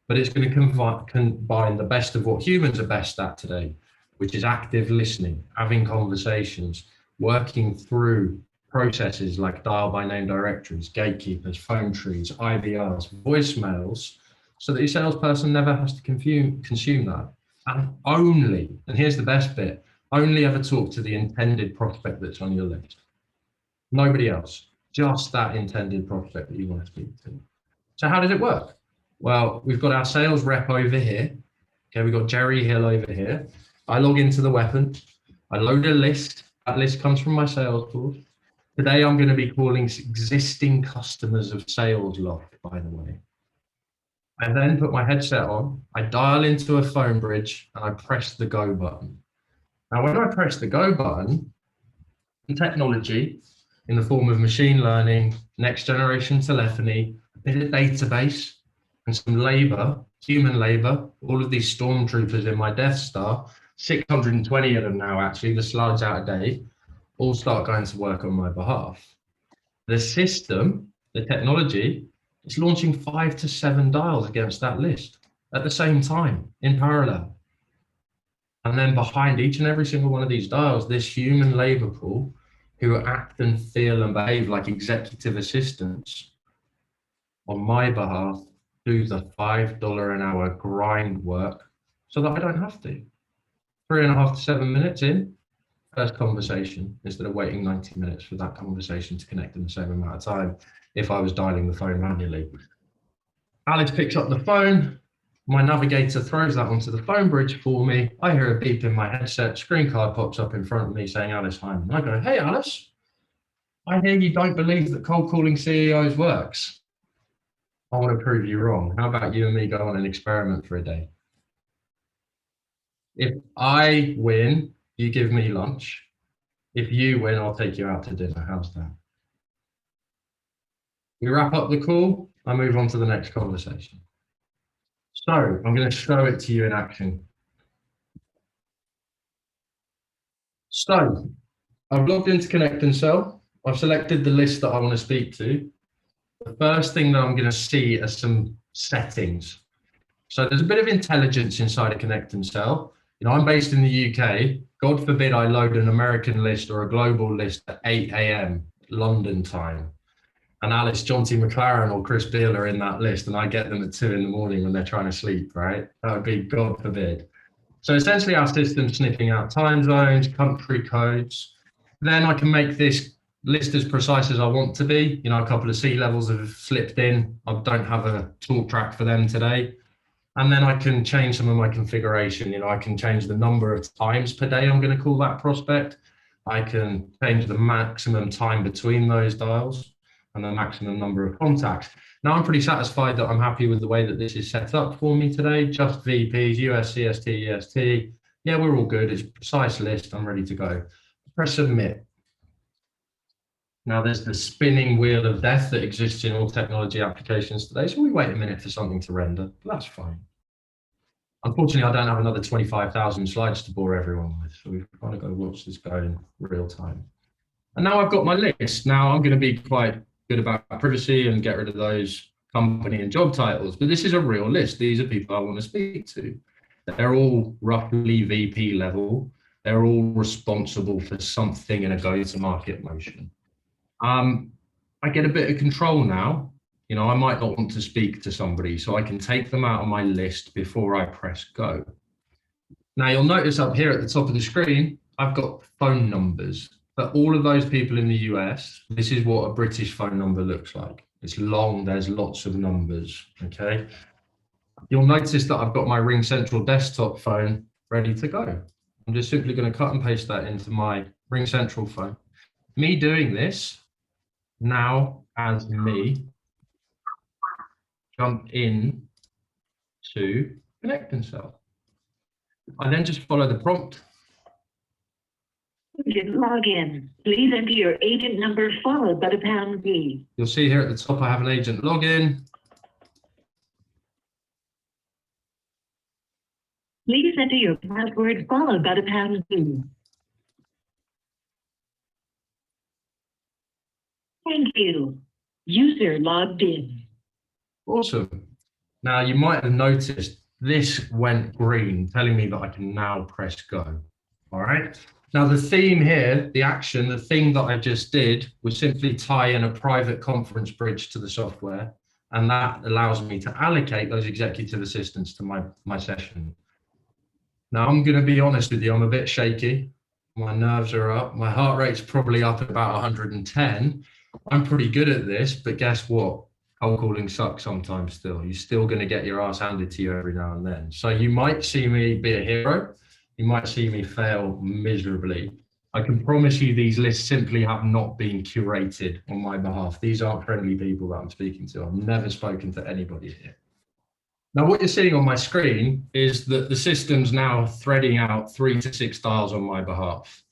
but it's going to combine the best of what humans are best at today, which is active listening, having conversations, working through processes like dial by name directories, gatekeepers, phone trees, IVRs, voicemails, so that your salesperson never has to consume that. And here's the best bit, only ever talk to the intended prospect that's on your list. Nobody else. Just that intended prospect that you want to speak to. So how does it work? Well, we've got our sales rep over here. Okay, we've got Jerry Hill over here. I log into the weapon. I load a list. That list comes from my sales tools. Today, I'm going to be calling existing customers of SalesLoft, by the way. I then put my headset on. I dial into a phone bridge and I press the go button. Now, when I press the go button, the technology, in the form of machine learning, next generation telephony, a bit of database, and some labor, human labor, all of these stormtroopers in my Death Star, 620 of them now actually, the slide's out of date, all start going to work on my behalf. The system, the technology, is launching 5 to 7 dials against that list at the same time, in parallel. And then behind each and every single one of these dials, this human labor pool who act and feel and behave like executive assistants on my behalf, do the $5 an hour grind work so that I don't have to. 3.5 to 7 minutes in, first conversation, instead of waiting 90 minutes for that conversation to connect in the same amount of time if I was dialing the phone manually. Alex picks up the phone. My navigator throws that onto the phone bridge for me. I hear a beep in my headset, screen card pops up in front of me saying Alice Heiman. I go, hey Alice, I hear you don't believe that cold calling CEOs works. I want to prove you wrong. How about you and me go on an experiment for a day? If I win, you give me lunch. If you win, I'll take you out to dinner. How's that? We wrap up the call. I move on to the next conversation. So I'm going to show it to you in action. So I've logged into ConnectAndSell. I've selected the list that I want to speak to. The first thing that I'm going to see are some settings. So there's a bit of intelligence inside of ConnectAndSell. You know, I'm based in the UK. God forbid I load an American list or a global list at 8 a.m. London time. And Alice, John T. McLaren or Chris Beale are in that list, and I get them at 2 in the morning when they're trying to sleep, right? That would be God forbid. So essentially our system's sniffing out time zones, country codes. Then I can make this list as precise as I want to be. You know, a couple of C-levels have slipped in. I don't have a talk track for them today. And then I can change some of my configuration. You know, I can change the number of times per day I'm going to call that prospect. I can change the maximum time between those dials. and the maximum number of contacts. Now I'm pretty satisfied that I'm happy with the way that this is set up for me today. Just VPs, US, CST, EST. Yeah, we're all good. It's a precise list. I'm ready to go. Press submit. Now there's the spinning wheel of death that exists in all technology applications today. So we wait a minute for something to render, but that's fine. Unfortunately, I don't have another 25,000 slides to bore everyone with. So we've got to go watch this go in real time. And now I've got my list. Now I'm going to be quite good about privacy and get rid of those company and job titles, but this is a real list. These are people I want to speak to. They're all roughly VP level. They're all responsible for something in a go-to-market motion. I get a bit of control now. You know, I might not want to speak to somebody, so I can take them out of my list before I press go. Now you'll notice up here at the top of the screen, I've got phone numbers. For all of those people in the US, this is what a British phone number looks like. It's long, there's lots of numbers, okay? You'll notice that I've got my Ring Central desktop phone ready to go. I'm just simply going to cut and paste that into my Ring Central phone. Me doing this now as me jump in to ConnectAndSell. I then just follow the prompt. Log in. Please enter your agent number followed by the pound key. You'll see here at the top I have an agent login. Please enter your password followed by the pound key. Thank you. User logged in. Awesome. Now you might have noticed this went green, telling me that I can now press go. All right. Now the theme here, the action, the thing that I just did was simply tie in a private conference bridge to the software. And that allows me to allocate those executive assistants to my session. Now I'm going to be honest with you, I'm a bit shaky. My nerves are up. My heart rate's probably up at about 110. I'm pretty good at this, but guess what? Cold calling sucks sometimes still. You're still going to get your ass handed to you every now and then. So you might see me be a hero. You might see me fail miserably. I can promise you these lists simply have not been curated on my behalf. These aren't friendly people that I'm speaking to. I've never spoken to anybody here. Now, what you're seeing on my screen is that the system's now threading out 3 to 6 dials on my behalf.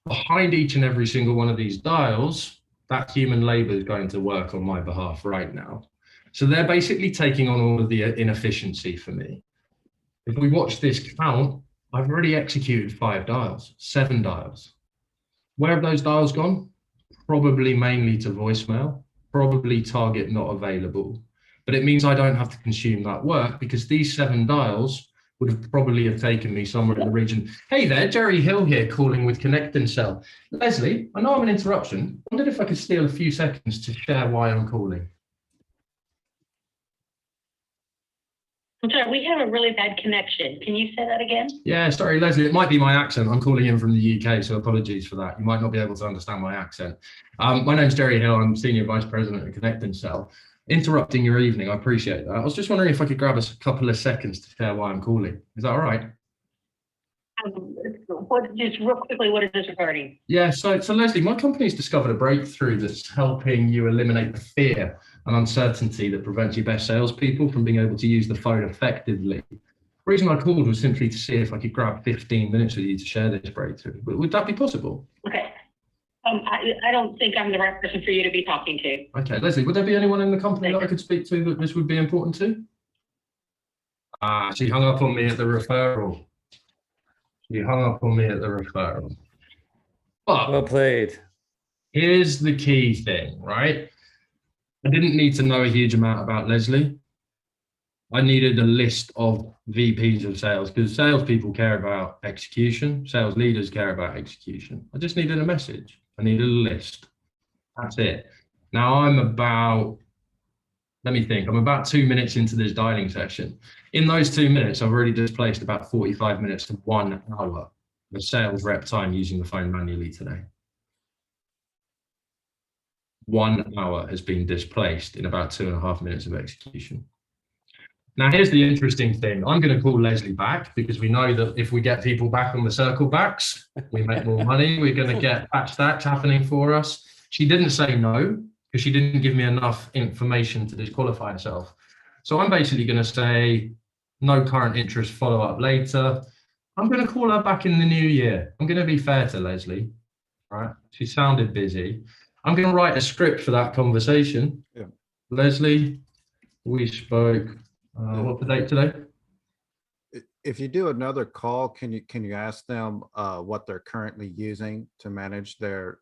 Behind each and every single one of these dials, that human labor is going to work on my behalf right now. So they're basically taking on all of the inefficiency for me. If we watch this count, I've already executed 5 dials, 7 dials. Where have those dials gone? Probably mainly to voicemail, probably target not available. But it means I don't have to consume that work because these 7 dials would have probably have taken me somewhere in the region. Hey there, Jerry Hill here calling with ConnectAndSell. Leslie, I know I'm an interruption. I wondered if I could steal a few seconds to share why I'm calling. I'm sorry, we have a really bad connection. Can you say that again? Yeah, sorry, Leslie, it might be my accent. I'm calling in from the UK, so apologies for that. You might not be able to understand my accent. My name's Jerry Hill. I'm Senior Vice President at ConnectAndSell. Interrupting your evening, I appreciate that. I was just wondering if I could grab a couple of seconds to share why I'm calling. Is that all right? Just real quickly, what is this regarding? Yeah, so Leslie, my company's discovered a breakthrough that's helping you eliminate the fear and uncertainty that prevents your best salespeople from being able to use the phone effectively. The reason I called was simply to see if I could grab 15 minutes with you to share this breakthrough. Would that be possible? Okay. I don't think I'm the right person for you to be talking to. Okay, Leslie, would there be anyone in the company that I could speak to that this would be important to? She hung up on me at the referral. But Well played. here's the key thing, right? I didn't need to know a huge amount about Leslie. I needed a list of VPs of sales because salespeople care about execution. Sales leaders care about execution. I just needed a message. I needed a list. That's it. Now I'm about 2 minutes into this dialing session. In those 2 minutes, I've already displaced about 45 minutes to 1 hour of sales rep time using the phone manually today. 1 hour has been displaced in about 2.5 minutes of execution. Now, here's the interesting thing. I'm going to call Leslie back because we know that if we get people back on the circle backs, we make more money. We're going to get patch stacks happening for us. She didn't say no. because she didn't give me enough information to disqualify herself. So I'm basically going to say, no current interest, follow up later. I'm going to call her back in the new year. I'm going to be fair to Leslie, right? She sounded busy. I'm going to write a script for that conversation. Yeah. Leslie, we spoke, what's the date today? If you do another call, can you ask them what they're currently using to manage their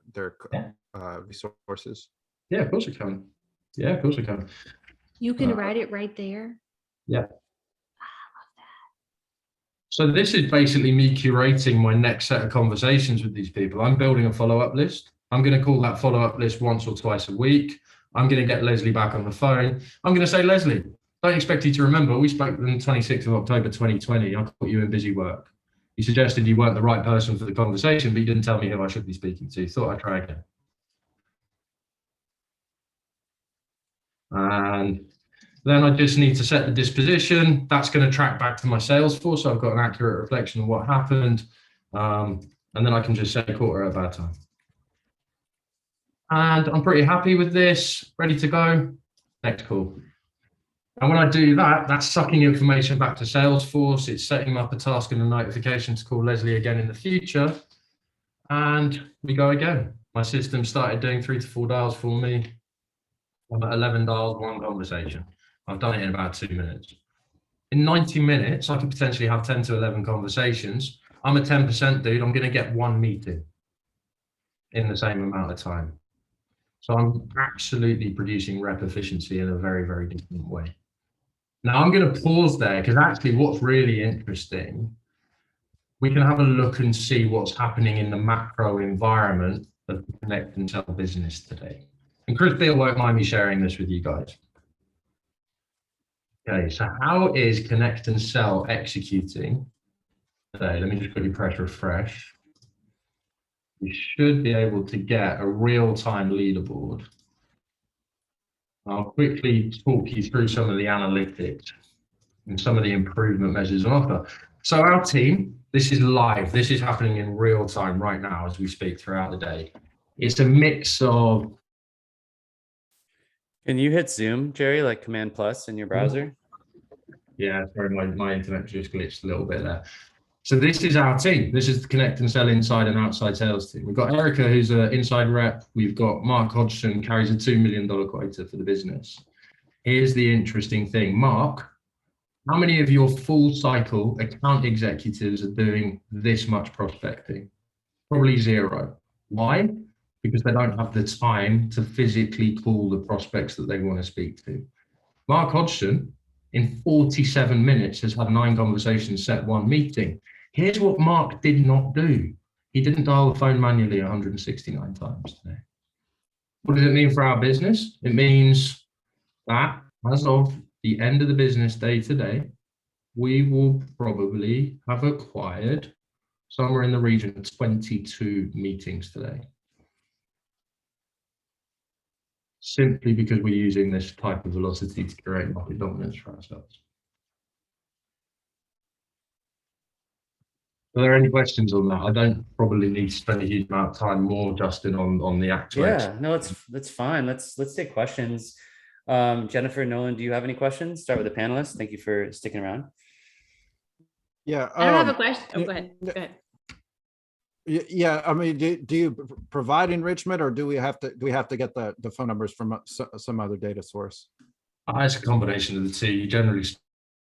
resources? Yeah, of course I can. Yeah, of course I can. You can write it right there. Yeah. So this is basically me curating my next set of conversations with these people. I'm building a follow-up list. I'm going to call that follow-up list once or twice a week. I'm going to get Leslie back on the phone. I'm going to say, Leslie, don't expect you to remember. We spoke on the 26th of October, 2020. I caught you in busy work. You suggested you weren't the right person for the conversation, but you didn't tell me who I should be speaking to. Thought I'd try again. And then I just need to set the disposition. That's going to track back to my Salesforce. So I've got an accurate reflection of what happened. And then I can just say, caught her at a bad time. And I'm pretty happy with this, ready to go. Next call. And when I do that, that's sucking information back to Salesforce. It's setting up a task and a notification to call Leslie again in the future. And we go again. My system started doing 3 to 4 dials for me. I'm at 11 dials, 1 conversation. I've done it in about 2 minutes. In 90 minutes, I could potentially have 10 to 11 conversations. I'm a 10% dude. I'm going to get 1 meeting in the same amount of time. So I'm absolutely producing rep efficiency in a very, very different way. Now I'm going to pause there because actually what's really interesting, we can have a look and see what's happening in the macro environment of the Connect and Sell business today. And Chris Beale won't mind me sharing this with you guys. Okay, so how is Connect and Sell executing today? Let me just quickly press refresh. You should be able to get a real-time leaderboard. I'll quickly talk you through some of the analytics and some of the improvement measures on offer. So our team, this is live. This is happening in real time right now as we speak throughout the day. It's a mix of... Can you hit Zoom, Jerry, like Command Plus in your browser? Yeah, sorry, my internet just glitched a little bit there. So this is our team. This is the Connect and Sell inside and outside sales team. We've got Erica, who's an inside rep. We've got Mark Hodgson, carries a $2 million quota for the business. Here's the interesting thing. Mark, how many of your full cycle account executives are doing this much prospecting? Probably 0. Why? Because they don't have the time to physically call the prospects that they want to speak to. Mark Hodgson, in 47 minutes, has had 9 conversations, set 1 meeting. Here's what Mark did not do. He didn't dial the phone manually 169 times today. What does it mean for our business? It means that as of the end of the business day today, we will probably have acquired somewhere in the region of 22 meetings today. Simply because we're using this type of velocity to create market dominance for ourselves. Are there any questions on that? I don't probably need to spend a huge amount of time more, Justin, on the actual. Yeah, no, that's fine. Let's take questions. Jennifer, Nolan, do you have any questions? Start with the panelists. Thank you for sticking around. Yeah, I don't have a question. Oh, go ahead. Go ahead. Yeah, I mean, do you provide enrichment, or do we have to get the phone numbers from some other data source? It's a combination of the two. You generally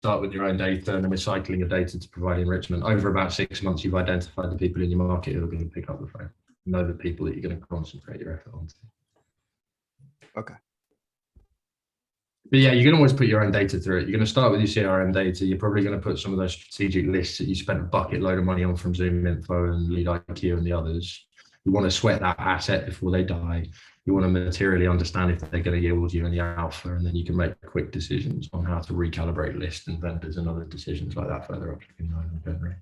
start with your own data and then recycling your data to provide enrichment. Over about 6 months, you've identified the people in your market who are going to pick up the phone. You know the people that you're going to concentrate your effort on. Okay. But yeah, you can always put your own data through it. You're going to start with your CRM data. You're probably going to put some of those strategic lists that you spent a bucket load of money on from Zoom Info and Lead IQ and the others. You want to sweat that asset before they die. You want to materially understand if they're going to yield you any alpha, and then you can make quick decisions on how to recalibrate lists and vendors and other decisions like that further up in January.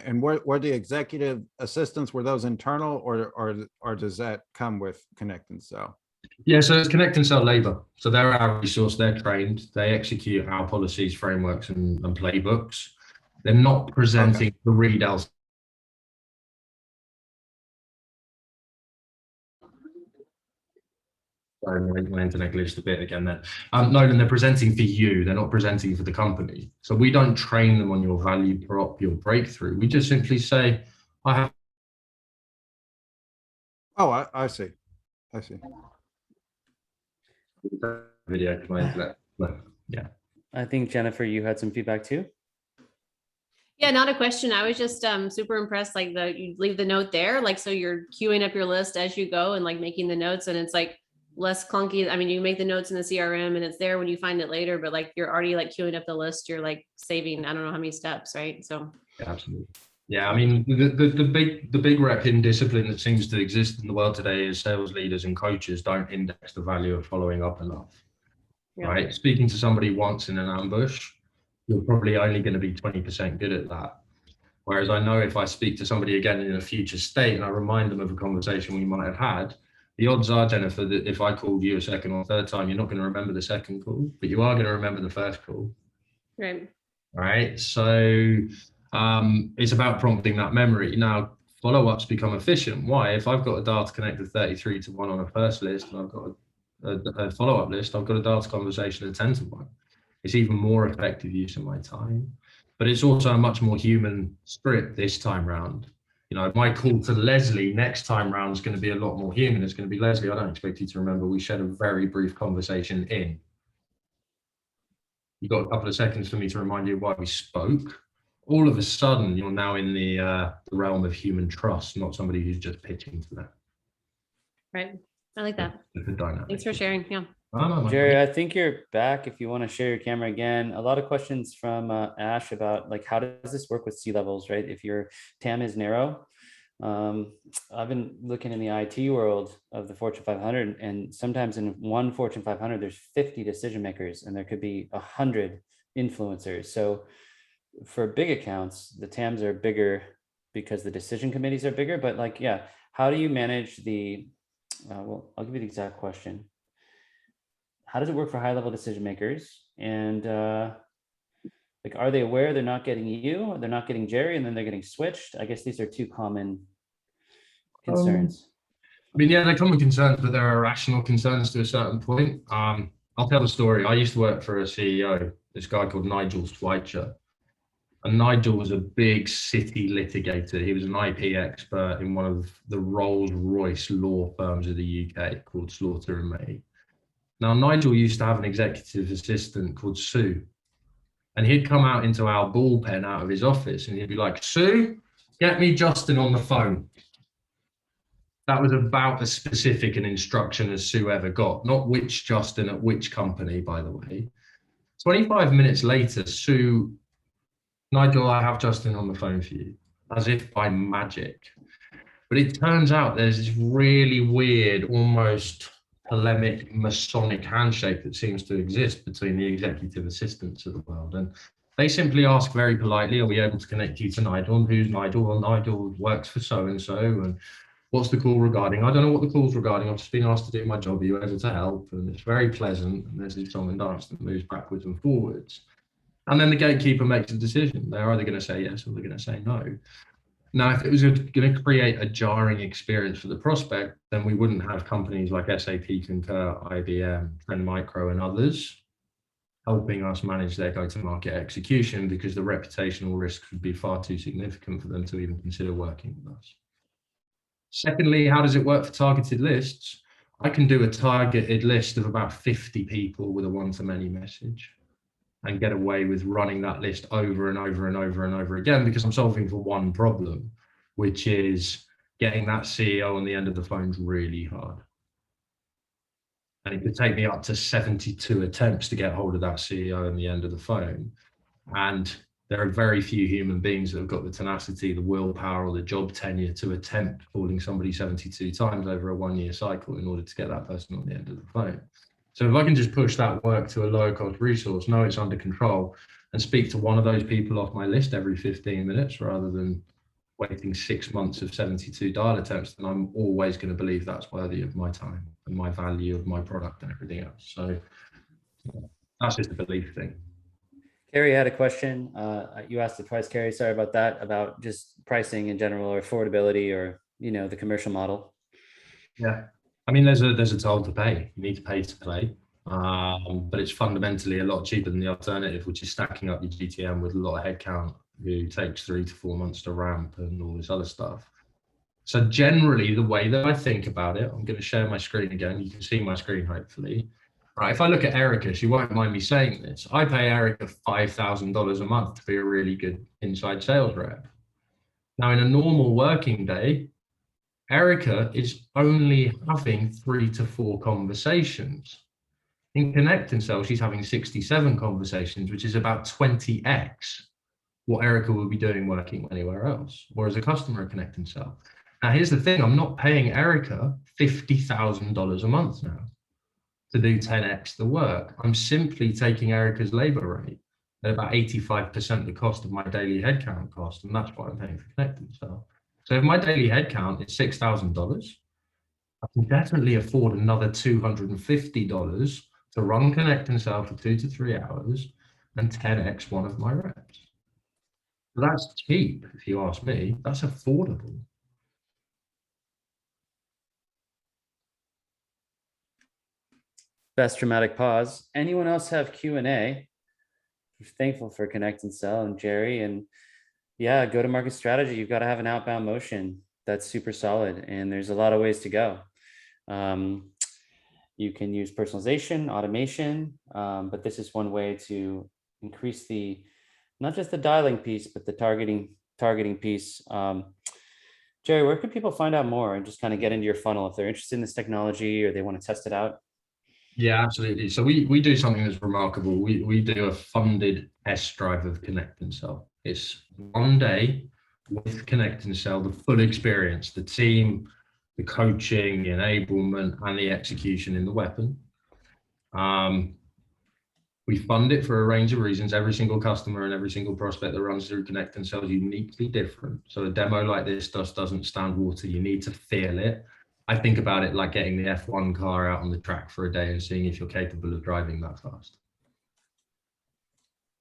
And were the executive assistants, were those internal, or does that come with Connect and Sell? Yeah, so it's Connect and Sell labor. So they're our resource, they're trained, they execute our policies, frameworks, and playbooks. They're not presenting the Reed Sorry, my internet glitched a bit again then. Nolan, they're presenting for you. They're not presenting for the company. So we don't train them on your value prop, your breakthrough. We just simply say, I have. Oh, I see. I see. Video to my internet. Yeah. I think Jennifer, you had some feedback too. Yeah, not a question. I was just super impressed. Like you leave the note there, like so you're queuing up your list as you go and like making the notes, and it's like less clunky. I mean, you make the notes in the CRM and it's there when you find it later, but like you're already like queuing up the list. You're like saving, I don't know how many steps, right? So Yeah, absolutely. Yeah, I mean, the big rep in discipline that seems to exist in the world today is sales leaders and coaches don't index the value of following up enough. yeah. Right? Speaking to somebody once in an ambush, you're probably only going to be 20% good at that. Whereas I know if I speak to somebody again in a future state and I remind them of a conversation we might have had, the odds are, Jennifer, that if I called you a second or third time, you're not going to remember the second call, but you are going to remember the first call. Right. Right. So it's about prompting that memory. Now, follow-ups become efficient. Why? If I've got a dial to connect with 33 to 1 on a first list and I've got a follow-up list, I've got a dial to conversation at 10 to 1. It's even more effective use of my time, but it's also a much more human script this time round. You know, my call to Leslie next time round is going to be a lot more human. It's going to be, Leslie, I don't expect you to remember we shared a very brief conversation in. You got a couple of seconds for me to remind you why we spoke. All of a sudden, you're now in the realm of human trust, not somebody who's just pitching to that. Right. I like that. Thanks for sharing. Yeah. Jerry, I think you're back. If you want to share your camera again, a lot of questions from Ash about like, how does this work with C-levels, right? If your TAM is narrow, I've been looking in the IT world of the Fortune 500, and sometimes in one Fortune 500, there's 50 decision makers and there could be 100 influencers. So for big accounts, the TAMs are bigger because the decision committees are bigger, but like, yeah, how do you manage the, well, I'll give you the exact question. How does it work for high level decision makers? And like, are they aware they're not getting you, or they're not getting Jerry, and then they're getting switched? I guess these are two common concerns. I mean, yeah, they're common concerns, but there are rational concerns to a certain point. I'll tell the story. I used to work for a CEO, this guy called Nigel Schweitzer. And Nigel was a big city litigator. He was an IP expert in one of the Rolls-Royce law firms of the UK called Slaughter and May. Now, Nigel used to have an executive assistant called Sue, and he'd come out into our bullpen out of his office and he'd be like, Sue, get me Justin on the phone. That was about as specific an instruction as Sue ever got, not which Justin at which company, by the way. 25 minutes later, Sue, Nigel, I have Justin on the phone for you, as if by magic. But it turns out there's this really weird, almost polemic Masonic handshake that seems to exist between the executive assistants of the world. And they simply ask very politely, are we able to connect you to Nigel? And who's Nigel? Well, Nigel works for so-and-so. And what's the call regarding? I don't know what the call's regarding. I've just been asked to do my job. Are you able to help? And it's very pleasant. And there's this song and dance that moves backwards and forwards. And then the gatekeeper makes a decision. They're either going to say yes or they're going to say no. Now, if it was going to create a jarring experience for the prospect, then we wouldn't have companies like SAP, Concur, IBM, Trend Micro, and others helping us manage their go-to-market execution, because the reputational risks would be far too significant for them to even consider working with us. Secondly, how does it work for targeted lists? I can do a targeted list of about 50 people with a one-to-many message and get away with running that list over and over and over and over again, because I'm solving for one problem, which is getting that CEO on the end of the phone's really hard. And it could take me up to 72 attempts to get hold of that CEO on the end of the phone. And there are very few human beings that have got the tenacity, the willpower, or the job tenure to attempt calling somebody 72 times over a 1-year cycle in order to get that person on the end of the phone. So if I can just push that work to a lower cost resource, know it's under control, and speak to one of those people off my list every 15 minutes rather than waiting 6 months of 72 dial attempts, then I'm always going to believe that's worthy of my time and my value of my product and everything else. So that's just a belief thing. Carrie had a question. You asked it twice, Carrie. Sorry about that, about just pricing in general, or affordability, or, you know, the commercial model. Yeah. I mean, there's a toll to pay. You need to pay to play. But it's fundamentally a lot cheaper than the alternative, which is stacking up your GTM with a lot of headcount who takes 3 to 4 months to ramp and all this other stuff. So generally, the way that I think about it, I'm going to share my screen again. You can see my screen, hopefully. Right, if I look at Erica, she won't mind me saying this. I pay Erica $5,000 a month to be a really good inside sales rep. Now, in a normal working day, Erica is only having 3 to 4 conversations. In ConnectAndSell, she's having 67 conversations, which is about 20x what Erica will be doing working anywhere else, or as a customer at ConnectAndSell. Now, here's the thing. I'm not paying Erica $50,000 a month now to do 10x the work. I'm simply taking Erica's labor rate at about 85% the cost of my daily headcount cost, and that's what I'm paying for ConnectAndSell. So if my daily headcount is $6,000, I can definitely afford another $250 to run ConnectAndSell for 2 to 3 hours and 10x one of my reps. That's cheap, if you ask me. That's affordable. Best dramatic pause. Anyone else have Q&A? I'm thankful for ConnectAndSell and Jerry. And yeah, go-to-market strategy. You've got to have an outbound motion that's super solid. And there's a lot of ways to go. You can use personalization, automation, but this is one way to increase not just the dialing piece, but the targeting piece. Jerry, where can people find out more and just kind of get into your funnel if they're interested in this technology or they want to test it out? Yeah, absolutely. So we do something that's remarkable. We do a funded test drive of ConnectAndSell. It's 1 day with ConnectAndSell, the full experience, the team, the coaching, the enablement, and the execution in the weapon. We fund it for a range of reasons. Every single customer and every single prospect that runs through ConnectAndSell is uniquely different. So a demo like this just doesn't stand water. You need to feel it. I think about it like getting the F1 car out on the track for a day and seeing if you're capable of driving that fast.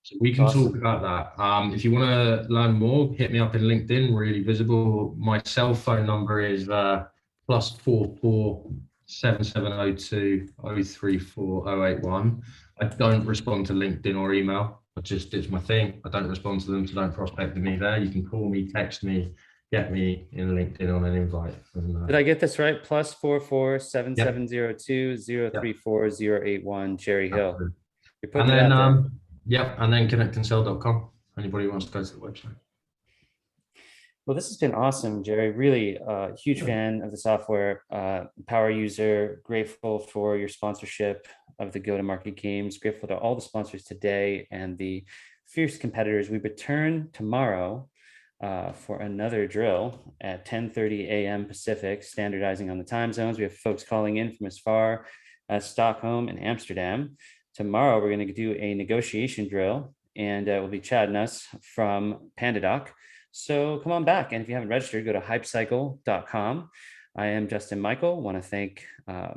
So we can talk about that. If you want to learn more, hit me up in LinkedIn, really visible. My cell phone number is +44 7702 034 081. I don't respond to LinkedIn or email. It's my thing. I don't respond to them, so don't prospect to me there. You can call me, text me, get me in LinkedIn on an invite. Did I get this right? +44 7702 034 081 Jerry Hill. You're putting it out there. Yep, and then connectandsell.com. Anybody who wants to go to the website. Well, this has been awesome, Jerry. Really a huge fan of the software, power user, grateful for your sponsorship of the go-to-market games, grateful to all the sponsors today and the fierce competitors. We return tomorrow for another drill at 10:30 a.m. Pacific, standardizing on the time zones. We have folks calling in from as far as Stockholm and Amsterdam. Tomorrow, we're going to do a negotiation drill, and we'll be Chad Nuss from PandaDoc. So come on back. And if you haven't registered, go to hypecycle.com. I am Justin Michael. Want to thank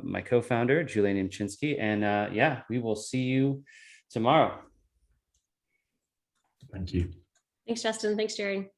my co-founder, Julia Nimchinski. And yeah, we will see you tomorrow. Thank you. Thanks, Justin. Thanks, Jerry.